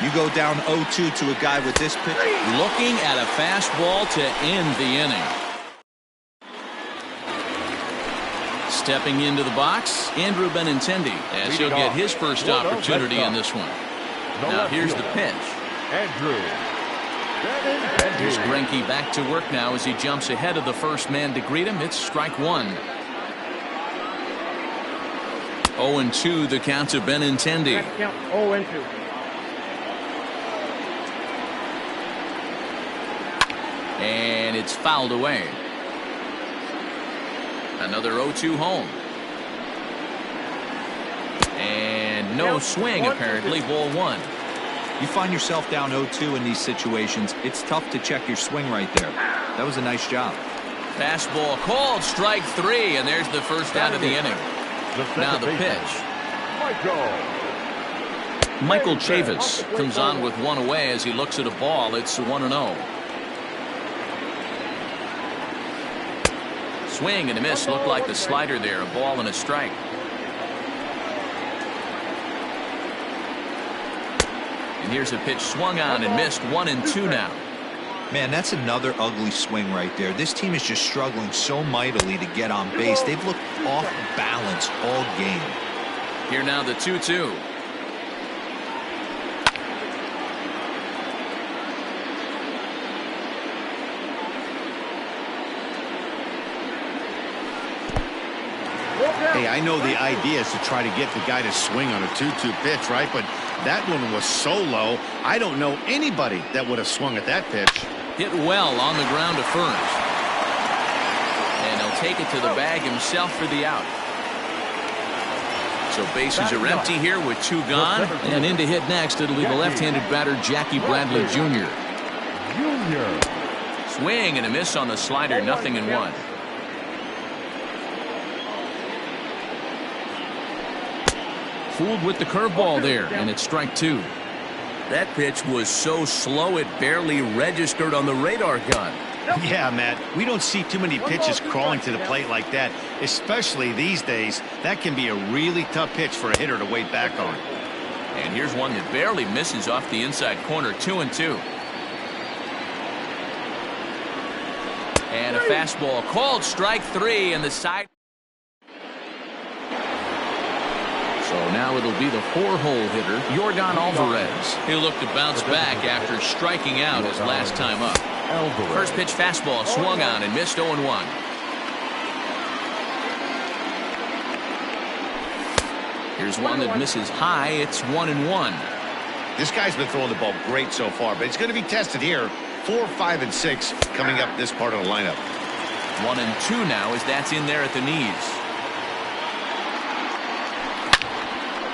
You go down 0-2 to a guy with this pitch. Looking at a fastball to end the inning. Stepping into the box, Andrew Benintendi, as he'll get his first opportunity in this one. Now here's the pitch. Here's Greinke back to work now as he jumps ahead of the first man to greet him. It's strike one. 0-2 the count to Benintendi. 0-2. And it's fouled away. Another 0-2 home. And no swing apparently. Ball one. You find yourself down 0-2 in these situations. It's tough to check your swing right there. That was a nice job. Fastball called, strike three, and there's the first out of the inning. Now the pitch. Michael Chavis comes on with one away as he looks at a ball. It's 1-0. Swing and a miss. Looked like the slider there. A ball and a strike. And here's a pitch swung on and missed. 1-2 now. Man, that's another ugly swing right there. This team is just struggling so mightily to get on base. They've looked off balance all game. Here now the 2-2. Hey, I know the idea is to try to get the guy to swing on a 2-2 pitch, right? But that one was so low, I don't know anybody that would have swung at that pitch. Hit well on the ground to first. And he'll take it to the bag himself for the out. So bases are empty here with two gone. And in to hit next, it'll be the left-handed batter, Jackie Bradley Jr. Swing and a miss on the slider. 0-1. Fooled with the curveball there, and it's strike two. That pitch was so slow it barely registered on the radar gun. Yeah, Matt, we don't see too many pitches crawling to the plate like that, especially these days. That can be a really tough pitch for a hitter to wait back on. And here's one that barely misses off the inside corner. 2-2. And a fastball called strike three, and the side. So now it'll be the four-hole hitter, Yordan Alvarez. He'll look to bounce back after striking out his last time up. First pitch fastball swung on and missed. 0-1. Here's one that misses high. It's 1-1. This guy's been throwing the ball great so far, but it's going to be tested here. 4, 5, and 6 coming up this part of the lineup. 1-2 now as that's in there at the knees.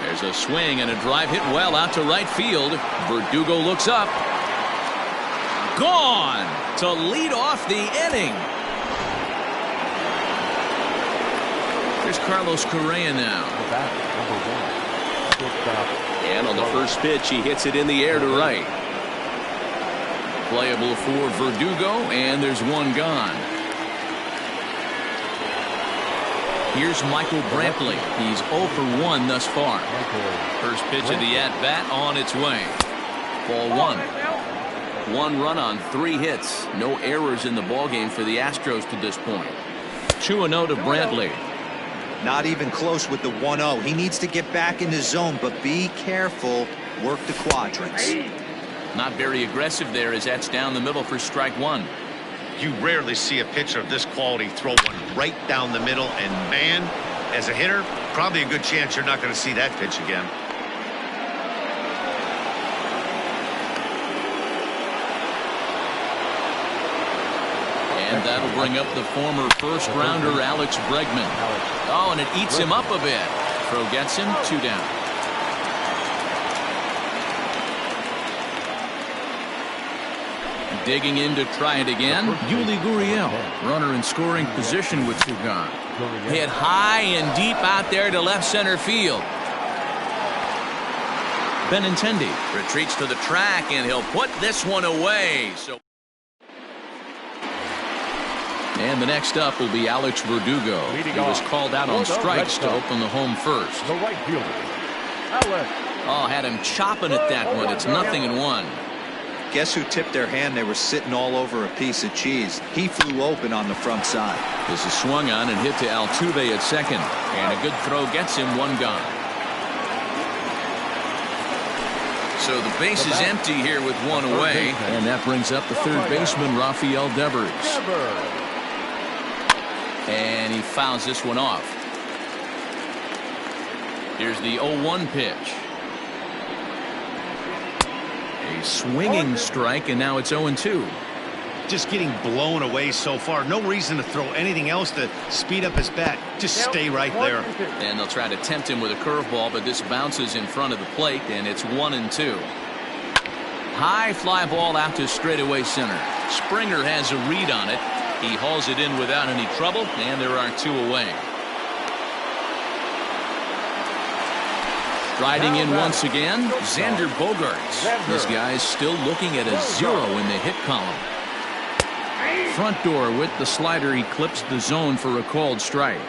There's a swing and a drive hit well out to right field. Verdugo looks up. Gone to lead off the inning. Here's Carlos Correa now. And on the first pitch, he hits it in the air to right. Playable for Verdugo, and there's one gone. Here's Michael Brantley. He's 0 for 1 thus far. First pitch of the at-bat on its way. Ball one. 1 run on 3 hits. No errors in the ballgame for the Astros to this point. 2-0 to Brantley. Not even close with the 1-0. He needs to get back in the zone, but be careful. Work the quadrants. Not very aggressive there as that's down the middle for strike one. You rarely see a pitcher of this quality throw one right down the middle, and man, as a hitter, probably a good chance you're not going to see that pitch again. And that'll bring up the former first-rounder Alex Bregman. Oh, and it eats him up a bit. Throw gets him, 2 down. Digging in to try it again. Yuli Gurriel, runner in scoring position with 2 gone. Hit high and deep out there to left center field. Benintendi retreats to the track, and he'll put this one away. And the next up will be Alex Verdugo. He was called out on strikes to open the home first. The right fielder, Alex. Oh, had him chopping at that one. It's 0-1. Guess who tipped their hand? They were sitting all over a piece of cheese. He flew open on the front side. This is swung on and hit to Altuve at second. And a good throw gets him one gone. So the base is empty here with one away. And that brings up the third baseman, Rafael Devers. And he fouls this one off. Here's the 0-1 pitch. A swinging strike, and now it's 0-2. Just getting blown away so far. No reason to throw anything else to speed up his bat. Just stay right there. And they'll try to tempt him with a curveball, but this bounces in front of the plate, and it's 1-2. High fly ball out to straightaway center. Springer has a read on it. He hauls it in without any trouble, and there are two away. Striding in once again, Xander Bogaerts. This guy's still looking at a 0 in the hit column. Front door with the slider, he clips the zone for a called strike.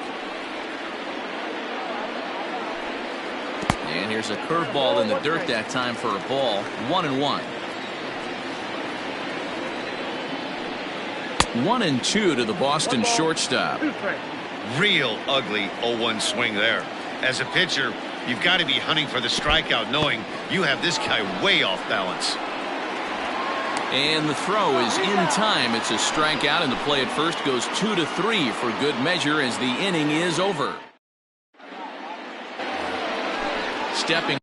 And here's a curveball in the dirt that time for a ball. 1-1. 1-2 to the Boston shortstop. Real ugly 0-1 swing there. As a pitcher, you've got to be hunting for the strikeout, knowing you have this guy way off balance. And the throw is in time. It's a strikeout, and the play at first goes 2-3 for good measure as the inning is over. Stepping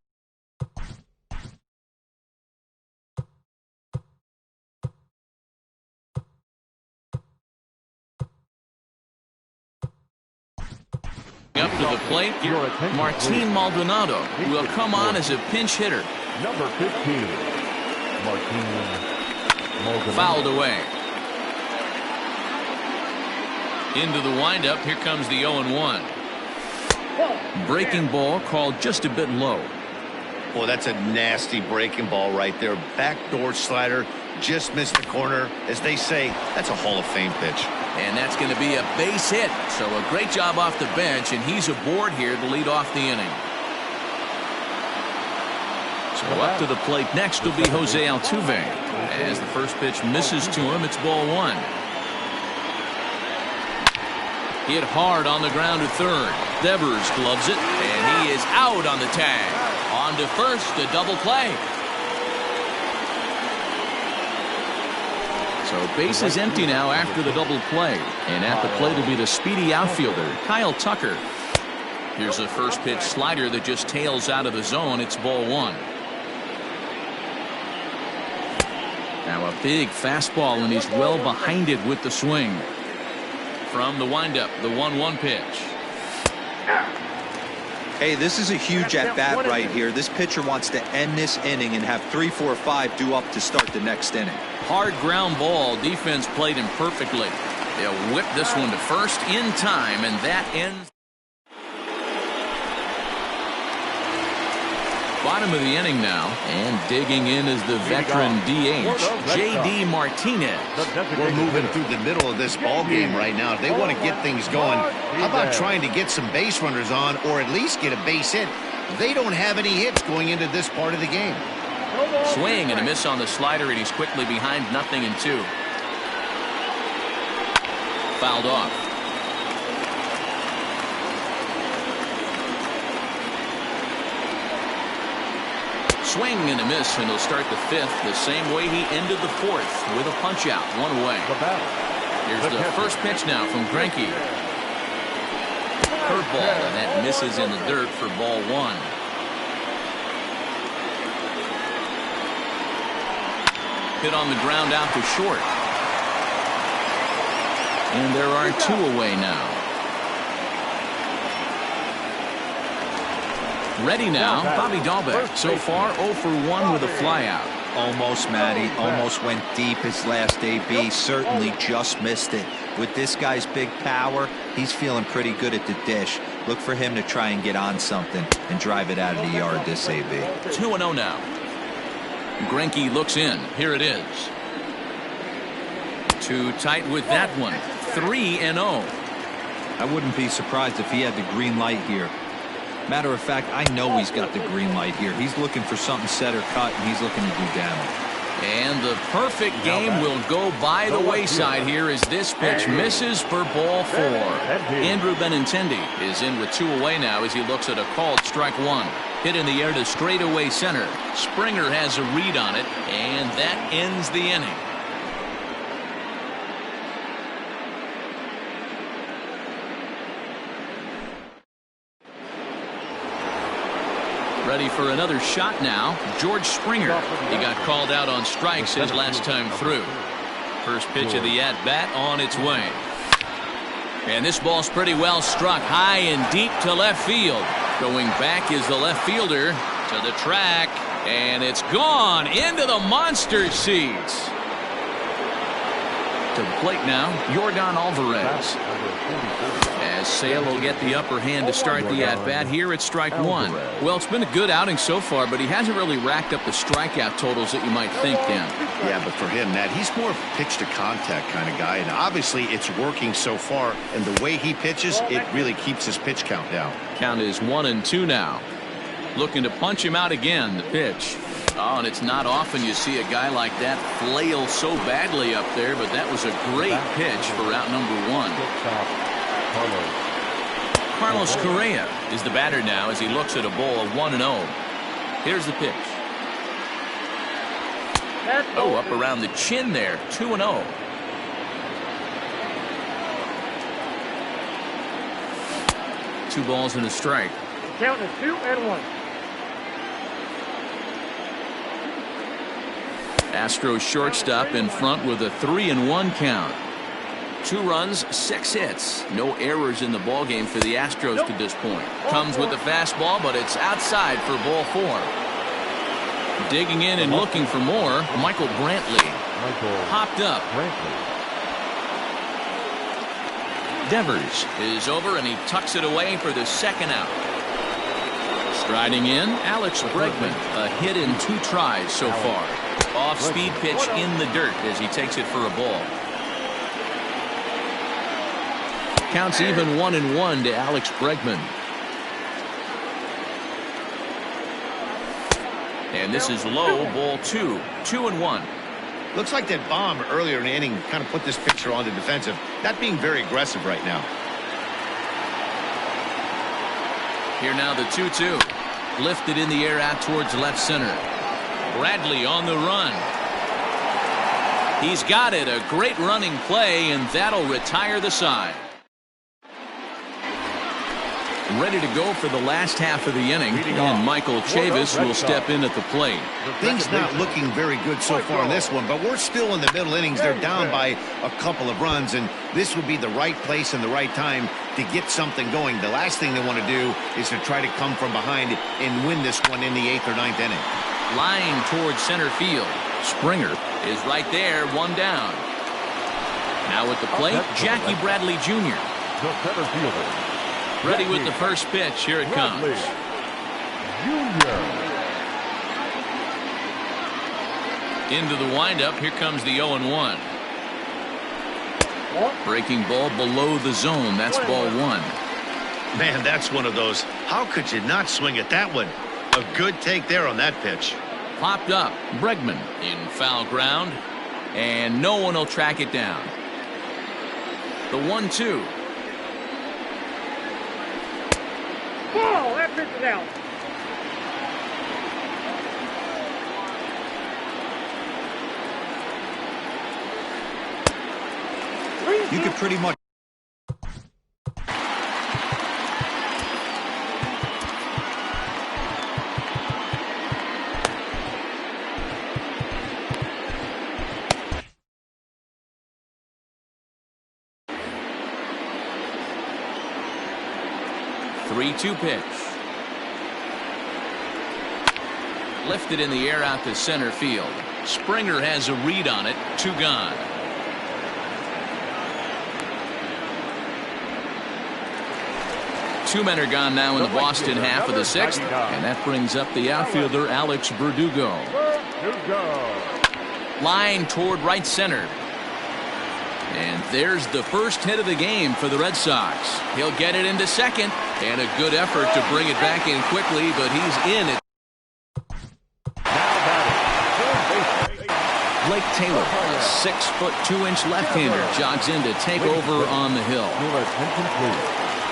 up to the plate, Martin Maldonado will come on as a pinch hitter. Number 15, Martin Maldonado. Fouled away. Into the windup. Here comes the 0-1. Breaking ball called just a bit low. Boy, that's a nasty breaking ball right there. Backdoor slider, just missed the corner. As they say, that's a Hall of Fame pitch. And that's going to be a base hit. So a great job off the bench, and he's aboard here to lead off the inning. So up to the plate next will be Jose Altuve. As the first pitch misses to him, it's ball one. Hit hard on the ground to third. Devers gloves it, and he is out on the tag. On to first, a double play. So base is empty now after the double play. And at the plate will be the speedy outfielder, Kyle Tucker. Here's a first pitch slider that just tails out of the zone. It's ball one. Now a big fastball, and he's well behind it with the swing. From the windup, the 1-1 pitch. Hey, this is a huge at-bat right here. This pitcher wants to end this inning and have 3, 4, 5 due up to start the next inning. Hard ground ball. Defense played him perfectly. They'll whip this one to first in time, and that ends. Bottom of the inning now, and digging in is the veteran DH, J.D. Martinez. We're moving through the middle of this ball game right now. If they want to get things going, how about trying to get some base runners on, or at least get a base hit? They don't have any hits going into this part of the game. Swing and a miss on the slider, and he's quickly behind 0-2. Fouled off. Swing and a miss, and he'll start the fifth the same way he ended the fourth, with a punch out, one away. Here's the first pitch now from Greinke. Curveball, and that misses in the dirt for ball one. Hit on the ground out to short. And there are two away now. Ready now, Bobby Dahlbeck. So far, 0 for 1 with a flyout. Almost, Matty. Almost went deep his last AB. Certainly just missed it. With this guy's big power, he's feeling pretty good at the dish. Look for him to try and get on something and drive it out of the yard this AB. 2-0 now. Greinke looks in. Here it is. Too tight with that one. 3-0. I wouldn't be surprised if he had the green light here. Matter of fact, I know he's got the green light here. He's looking for something set or cut, and he's looking to do damage. And the perfect game will go by the wayside here as this pitch misses for ball 4. Andrew Benintendi is in with 2 away now as he looks at a called strike 1. Hit in the air to straightaway center. Springer has a read on it, and that ends the inning. Ready for another shot now. George Springer. He got called out on strikes his last time through. First pitch of the at-bat on its way. And this ball's pretty well struck high and deep to left field. Going back is the left fielder to the track. And it's gone into the monster seats. To the plate now, Yordan Alvarez. As Sale will get the upper hand to start the at-bat here at strike 1. Well, it's been a good outing so far, but he hasn't really racked up the strikeout totals that you might think, Dan. Yeah, but for him, Matt, he's more of a pitch-to-contact kind of guy, and obviously it's working so far, and the way he pitches, it really keeps his pitch count down. Count is 1-2 now. Looking to punch him out again, the pitch. Oh, and it's not often you see a guy like that flail so badly up there, but that was a great pitch for out number 1. Carlos Correa is the batter now as he looks at a ball of 1-0. Here's the pitch. Oh, up around the chin there. 2-0. Two balls and a strike. Count is 2-1. Astros shortstop in front with a 3-1 count. 2 runs, 6 hits. No errors in the ballgame for the Astros to this point. Comes with the fastball, but it's outside for ball 4. Digging in and looking for more, Michael Brantley. Hopped up. Devers is over, and he tucks it away for the second out. Striding in, Alex Bregman. A hit in 2 tries so far. Off-speed pitch in the dirt as he takes it for a ball. Counts even 1-1 to Alex Bregman. And this is low, ball 2. 2-1. Looks like that bomb earlier in the inning kind of put this pitcher on the defensive. Not being very aggressive right now. Here now the 2-2. Lifted in the air out towards left center. Bradley on the run. He's got it. A great running play, and that'll retire the side. Ready to go for the last half of the inning, and Michael Chavis will step in at the plate. Things not looking very good so far in this one, but we're still in the middle innings. They're down by a couple of runs, and this would be the right place and the right time to get something going. The last thing they want to do is to try to come from behind and win this one in the 8th or 9th inning. Line towards center field. Springer is right there, 1 down. Now at the plate, Jackie Bradley Jr. The center fielder. Ready with the first pitch. Here it comes. Into the windup. Here comes the 0-1. Breaking ball below the zone. That's ball 1. Man, that's one of those. How could you not swing at that one? A good take there on that pitch. Popped up. Bregman in foul ground. And no one will track it down. The 1-2. Ball, that pitch is out. You could pretty much. Two pitch. Lifted in the air out to center field. Springer has a read on it. 2 gone. 2 men are gone now in the Boston half of the 6th, and that brings up the outfielder Alex Verdugo. Line toward right center. And there's the first hit of the game for the Red Sox. He'll get it into second, and a good effort to bring it back in quickly, but he's in it. Blake Taylor, a 6'2" left-hander, jogs in to take over on the hill.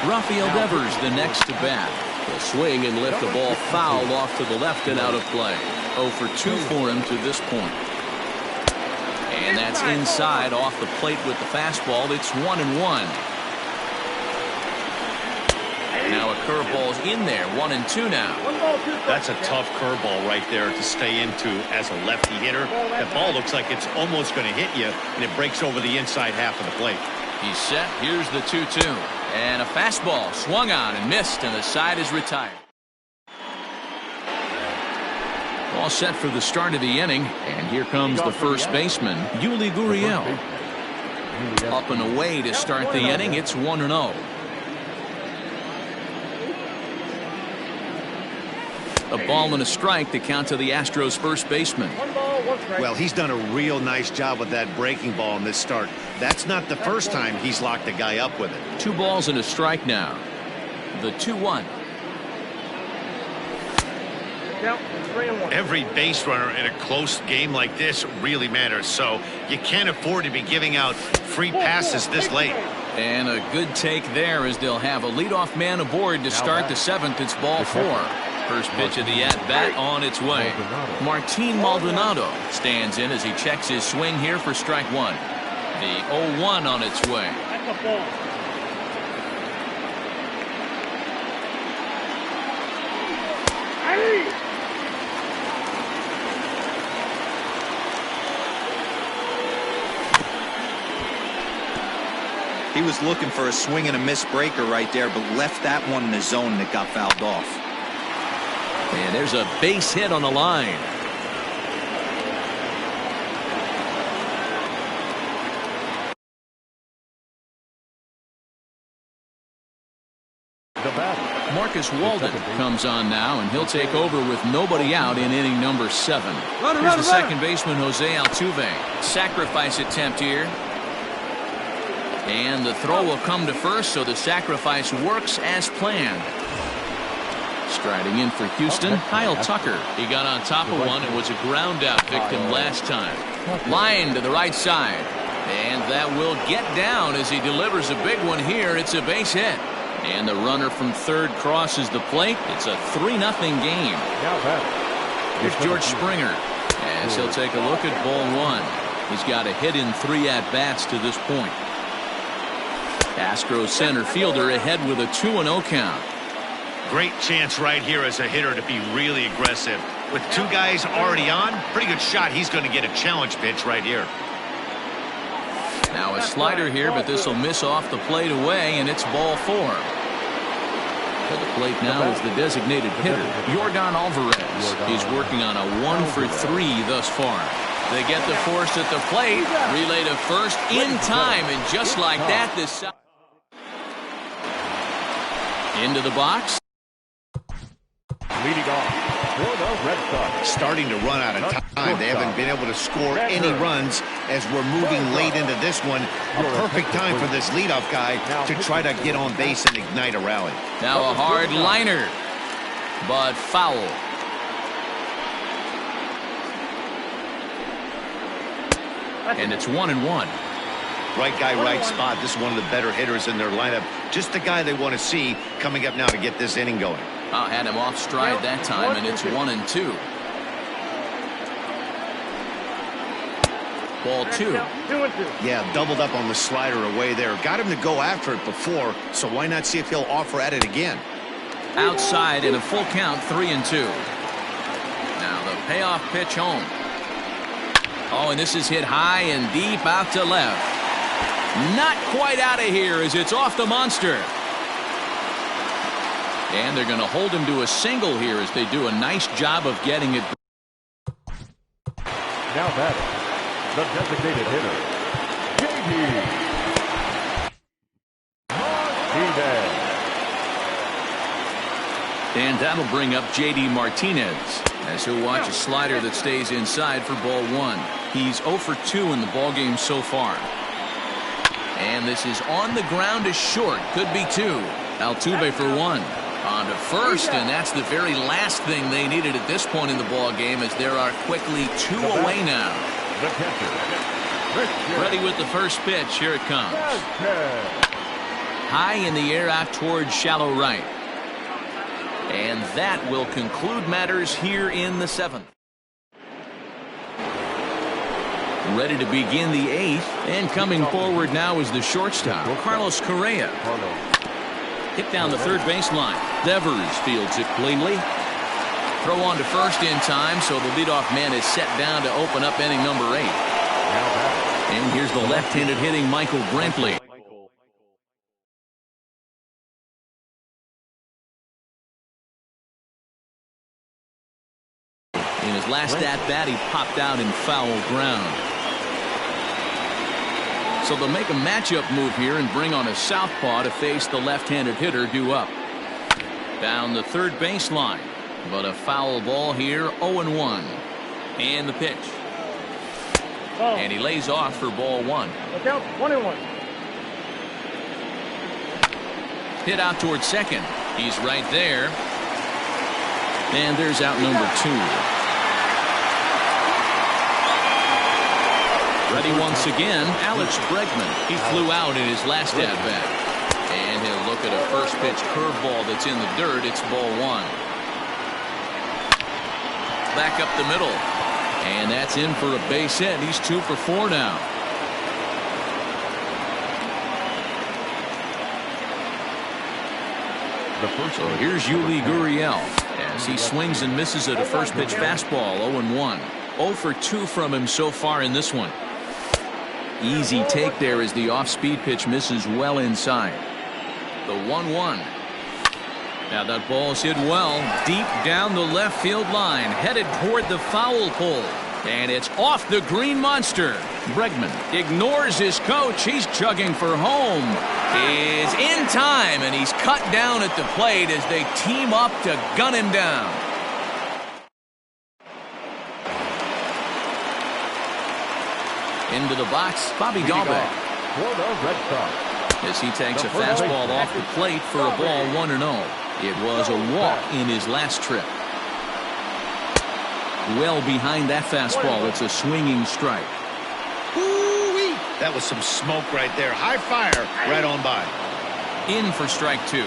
Rafael Devers the next to bat. He'll swing and lift the ball foul off to the left and out of play. 0 for 2 for him to this point. And that's inside off the plate with the fastball. It's 1-1. Now a curveball's in there. 1-2 now. That's a tough curveball right there to stay into as a lefty hitter. That ball looks like it's almost going to hit you, and it breaks over the inside half of the plate. He's set. Here's the 2-2. And a fastball swung on and missed, and the side is retired. All set for the start of the inning, and here comes the first baseman, Yuli Gurriel. Up and away to start the inning. It's 1-0. A ball and a strike to count to the Astros first baseman. Well, he's done a real nice job with that breaking ball in this start. That's not the first time he's locked a guy up with it. 2 balls and a strike now. The 2-1. Every base runner in a close game like this really matters, so you can't afford to be giving out free passes this late. And a good take there as they'll have a leadoff man aboard to start the 7th. It's ball 4. First pitch of the at-bat on its way. Martin Maldonado stands in as he checks his swing here for strike 1. The 0-1 on its way. He was looking for a swing and a miss breaker right there, but left that one in the zone that got fouled off. And there's a base hit on the line. Marcus Walden comes on now, and he'll take over with nobody out in inning number 7. Here's the second baseman, Jose Altuve. Sacrifice attempt here. And the throw will come to first, so the sacrifice works as planned. Striding in for Houston, Kyle Tucker. He got on top of one and was a ground out victim last time. Line to the right side. And that will get down as he delivers a big one here. It's a base hit. And the runner from third crosses the plate. It's a 3-0 game. Here's George Springer as he'll take a look at ball 1. He's got a hit in 3 at-bats to this point. Astros center fielder ahead with a 2-0 count. Great chance right here as a hitter to be really aggressive. With 2 guys already on, pretty good shot. He's going to get a challenge pitch right here. Now a slider here, but this will miss off the plate away, and it's ball 4. To the plate now is the designated hitter, Yordan Alvarez. He's working on a 1 for 3 thus far. They get the force at the plate, relay to first in time, and just like that, this into the box. Leading off for the Red Sox. Starting to run out of time. They haven't been able to score any runs as we're moving late into this one. A perfect time for this leadoff guy to try to get on base and ignite a rally. Now a hard liner, but foul. And it's 1-1. Right guy, right spot. This is one of the better hitters in their lineup. Just the guy they want to see coming up now to get this inning going. Had him off stride that time, and it's 1-2. Ball 2. Yeah, doubled up on the slider away there. Got him to go after it before, so why not see if he'll offer at it again? Outside in a full count, 3-2. Now the payoff pitch home. Oh, and this is hit high and deep out to left. Not quite out of here as it's off the monster. And they're going to hold him to a single here as they do a nice job of getting it. Now batting, the designated hitter, J.D. Martinez. And that'll bring up J.D. Martinez as he'll watch a slider that stays inside for ball 1. He's 0 for 2 in the ballgame so far. And this is on the ground is short. Could be 2. Altuve for 1. On to first, and that's the very last thing they needed at this point in the ballgame, as there are quickly 2 away now. Ready with the first pitch. Here it comes. High in the air out towards shallow right. And that will conclude matters here in the 7th. Ready to begin the 8th, and coming forward now is the shortstop, Carlos Correa. Hit down the third baseline. Devers fields it cleanly. Throw on to first in time, so the leadoff man is set down to open up inning number 8. And here's the left-handed hitting Michael Brantley. In his last at-bat, he popped out in foul ground. So they'll make a matchup move here and bring on a southpaw to face the left-handed hitter due up. Down the third baseline, but a foul ball here, 0-1. And the pitch. And he lays off for ball 1. Look out, 1-1. Hit out towards second. He's right there. And there's out number 2. Ready once again, Alex Bregman. He flew out in his last at-bat. And he'll look at a first pitch curveball that's in the dirt. It's ball 1. Back up the middle. And that's in for a base hit. He's 2 for 4 now. So here's Yuli Gurriel as he swings and misses at a first pitch fastball. 0-1. 0 for 2 from him so far in this one. Easy take there as the off-speed pitch misses well inside. The 1-1. Now that ball's hit well deep down the left field line, headed toward the foul pole, and it's off the green monster. Bregman ignores his coach. He's chugging for home. Is in time, and he's cut down at the plate as they team up to gun him down. Into the box, Bobby Dahlbeck. As he takes a fastball off the plate for a ball 1-0. It was a walk in his last trip. Well behind that fastball, it's a swinging strike. Ooh-wee. That was some smoke right there. High fire right on by. In for strike 2.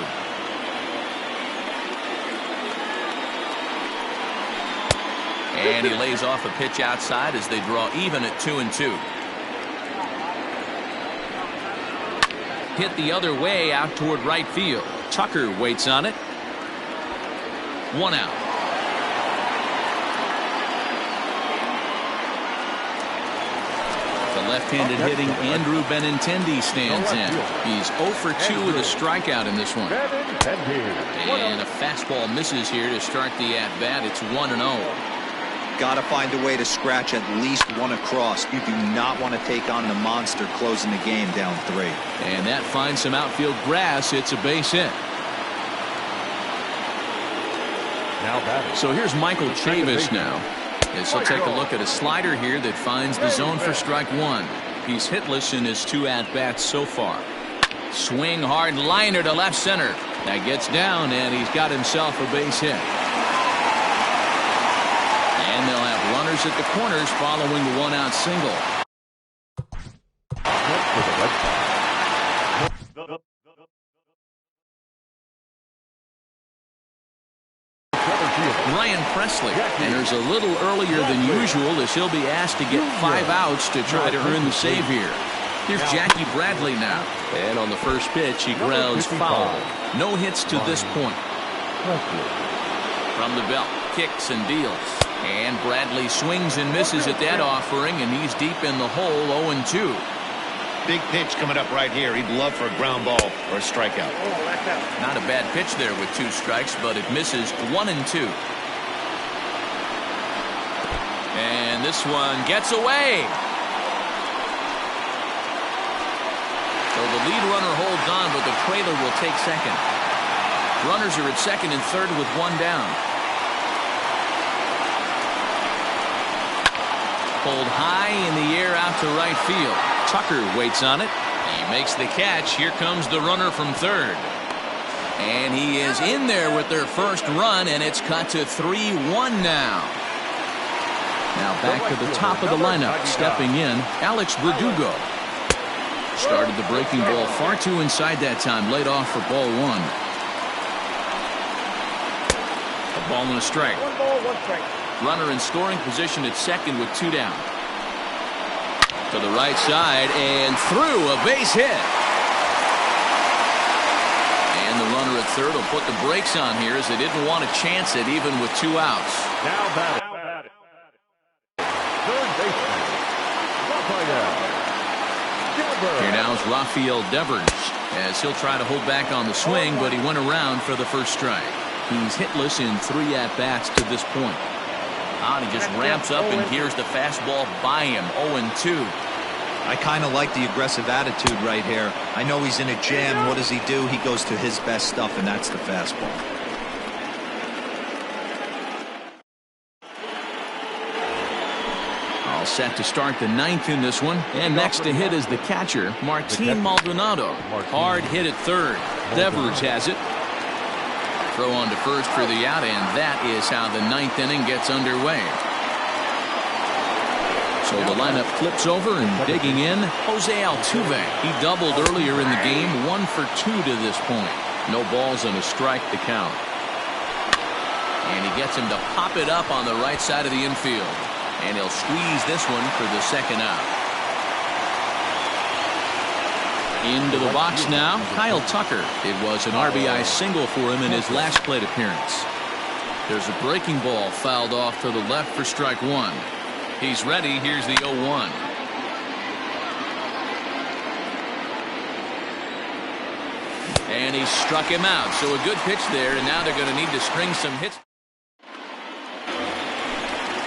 And he lays off a pitch outside as they draw even at 2-2. Hit the other way out toward right field. Tucker waits on it. 1 out. The left-handed hitting Andrew Benintendi stands in. He's 0 for 2 with a strikeout in this one. And a fastball misses here to start the at-bat. It's 1-0. Got to find a way to scratch at least one across. You do not want to take on the monster closing the game down 3. And that finds some outfield grass. It's a base hit. So here's Michael Chavis now, as he'll take a look at a slider here that finds the zone for strike 1. He's hitless in his 2 at-bats so far. Swing hard liner to left center. That gets down, and he's got himself a base hit. And they'll have runners at the corners following the 1-out single. Ryan Presley enters a little earlier than usual as he'll be asked to get 5 outs to try to earn the save here. Here's Jackie Bradley now. And on the first pitch, he grounds foul. No hits to this point. From the belt, kicks and deals. And Bradley swings and misses at that offering, and he's deep in the hole, 0-2. Big pitch coming up right here. He'd love for a ground ball or a strikeout. Not a bad pitch there with 2 strikes, but it misses 1-2. And this one gets away. So the lead runner holds on, but the trailer will take second. Runners are at second and third with one down. Pulled high in the air out to right field. Tucker waits on it. He makes the catch. Here comes the runner from third. And he is in there with their first run, and it's cut to 3-1 now. Now back to the top of the lineup. Stepping in, Alex Verdugo. Started the breaking ball far too inside that time. Laid off for ball one. A ball and a strike. 1 ball, 1 strike. Runner in scoring position at second with 2 down. To the right side and through, a base hit. And the runner at third will put the brakes on here as they didn't want to chance it even with 2 outs. Now batting. Third baseman, Rafael Devers. Here now is Rafael Devers as he'll try to hold back on the swing, but he went around for the first strike. He's hitless in 3 at-bats to this point. He just ramps up and here's the fastball by him. 0-2. I kind of like the aggressive attitude right here. I know he's in a jam. What does he do? He goes to his best stuff, and that's the fastball. All set to start the 9th in this one. And next to hit is the catcher, Martin Maldonado. Hard hit at third. Devers has it. Throw on to first for the out, and that is how the 9th inning gets underway. So the lineup flips over, and digging in, Jose Altuve. He doubled earlier in the game, 1 for 2 to this point. No balls and a strike to count. And he gets him to pop it up on the right side of the infield. And he'll squeeze this one for the second out. Into the box now, Kyle Tucker. It was an RBI single for him in his last plate appearance. There's a breaking ball fouled off to the left for strike 1. He's ready. Here's the 0-1. And he struck him out. So a good pitch there, and now they're going to need to string some hits.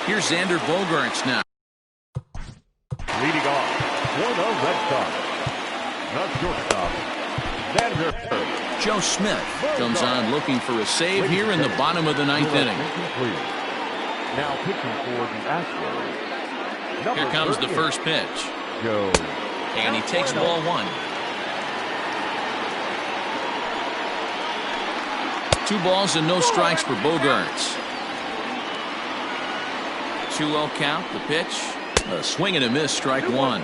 Here's Xander Bogaerts now. Leading off for the Red Sox, the shortstop, Xander. Joe Smith comes on looking for a save here in the bottom of the 9th inning. Now pitching for the Astros. Here comes the first pitch. Joe. And he takes ball 1. 2 balls and no strikes for Bogaerts. 2-0 count, the pitch. A swing and a miss, strike 1.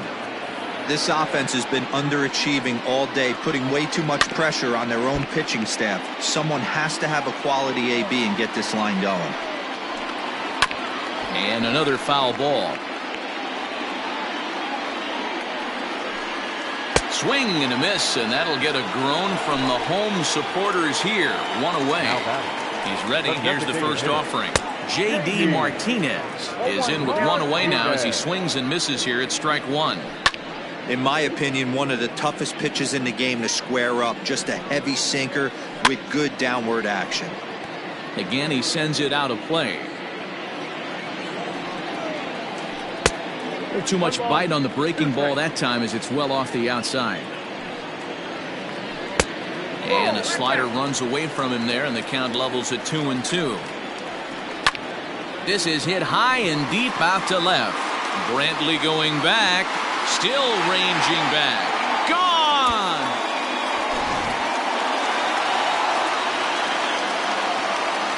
This offense has been underachieving all day, putting way too much pressure on their own pitching staff. Someone has to have a quality AB and get this line going. And another foul ball. Swing and a miss, and that'll get a groan from the home supporters here. 1 away. He's ready. Here's the first offering. J.D. Martinez is in with 1 away now as he swings and misses here at strike 1. In my opinion, one of the toughest pitches in the game to square up. Just a heavy sinker with good downward action. Again, he sends it out of play. Too much bite on the breaking ball that time as it's well off the outside. And a slider runs away from him there, and the count levels at 2-2. This is hit high and deep out to left. Brantley going back, still ranging back. Gone!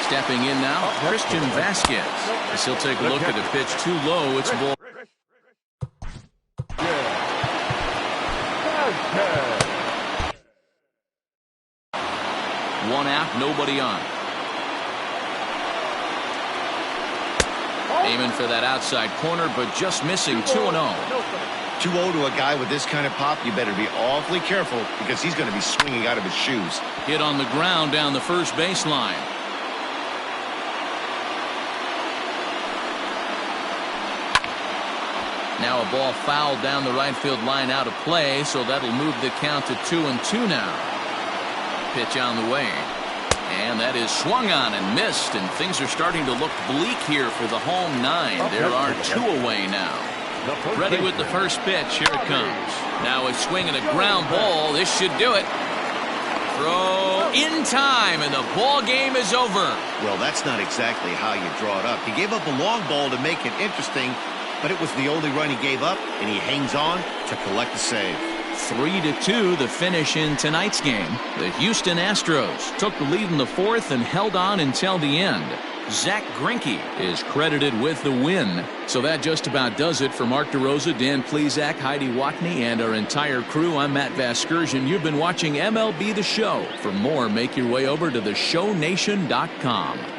Stepping in now, Christian Vasquez. As he'll take a look at a pitch too low. It's ball. 1 out, nobody on. Aiming for that outside corner, but just missing. 2-0. 2-0 to a guy with this kind of pop, you better be awfully careful because he's going to be swinging out of his shoes. Hit on the ground down the first baseline. Now a ball fouled down the right field line out of play, so that'll move the count to 2-2 now. Pitch on the way. And that is swung on and missed, and things are starting to look bleak here for the home 9. There are 2 away now. Ready with the first pitch. Here it comes. Now a swing and a ground ball. This should do it. Throw in time, and the ball game is over. Well, that's not exactly how you draw it up. He gave up a long ball to make it interesting, but it was the only run he gave up, and he hangs on to collect the save. 3-2 the finish in tonight's game. The Houston Astros took the lead in the fourth and held on until the end. Zach Greinke is credited with the win. So that just about does it for Mark DeRosa, Dan Plesac, Heidi Watney, and our entire crew. I'm Matt Vasgersian. You've been watching MLB The Show. For more, make your way over to theshownation.com.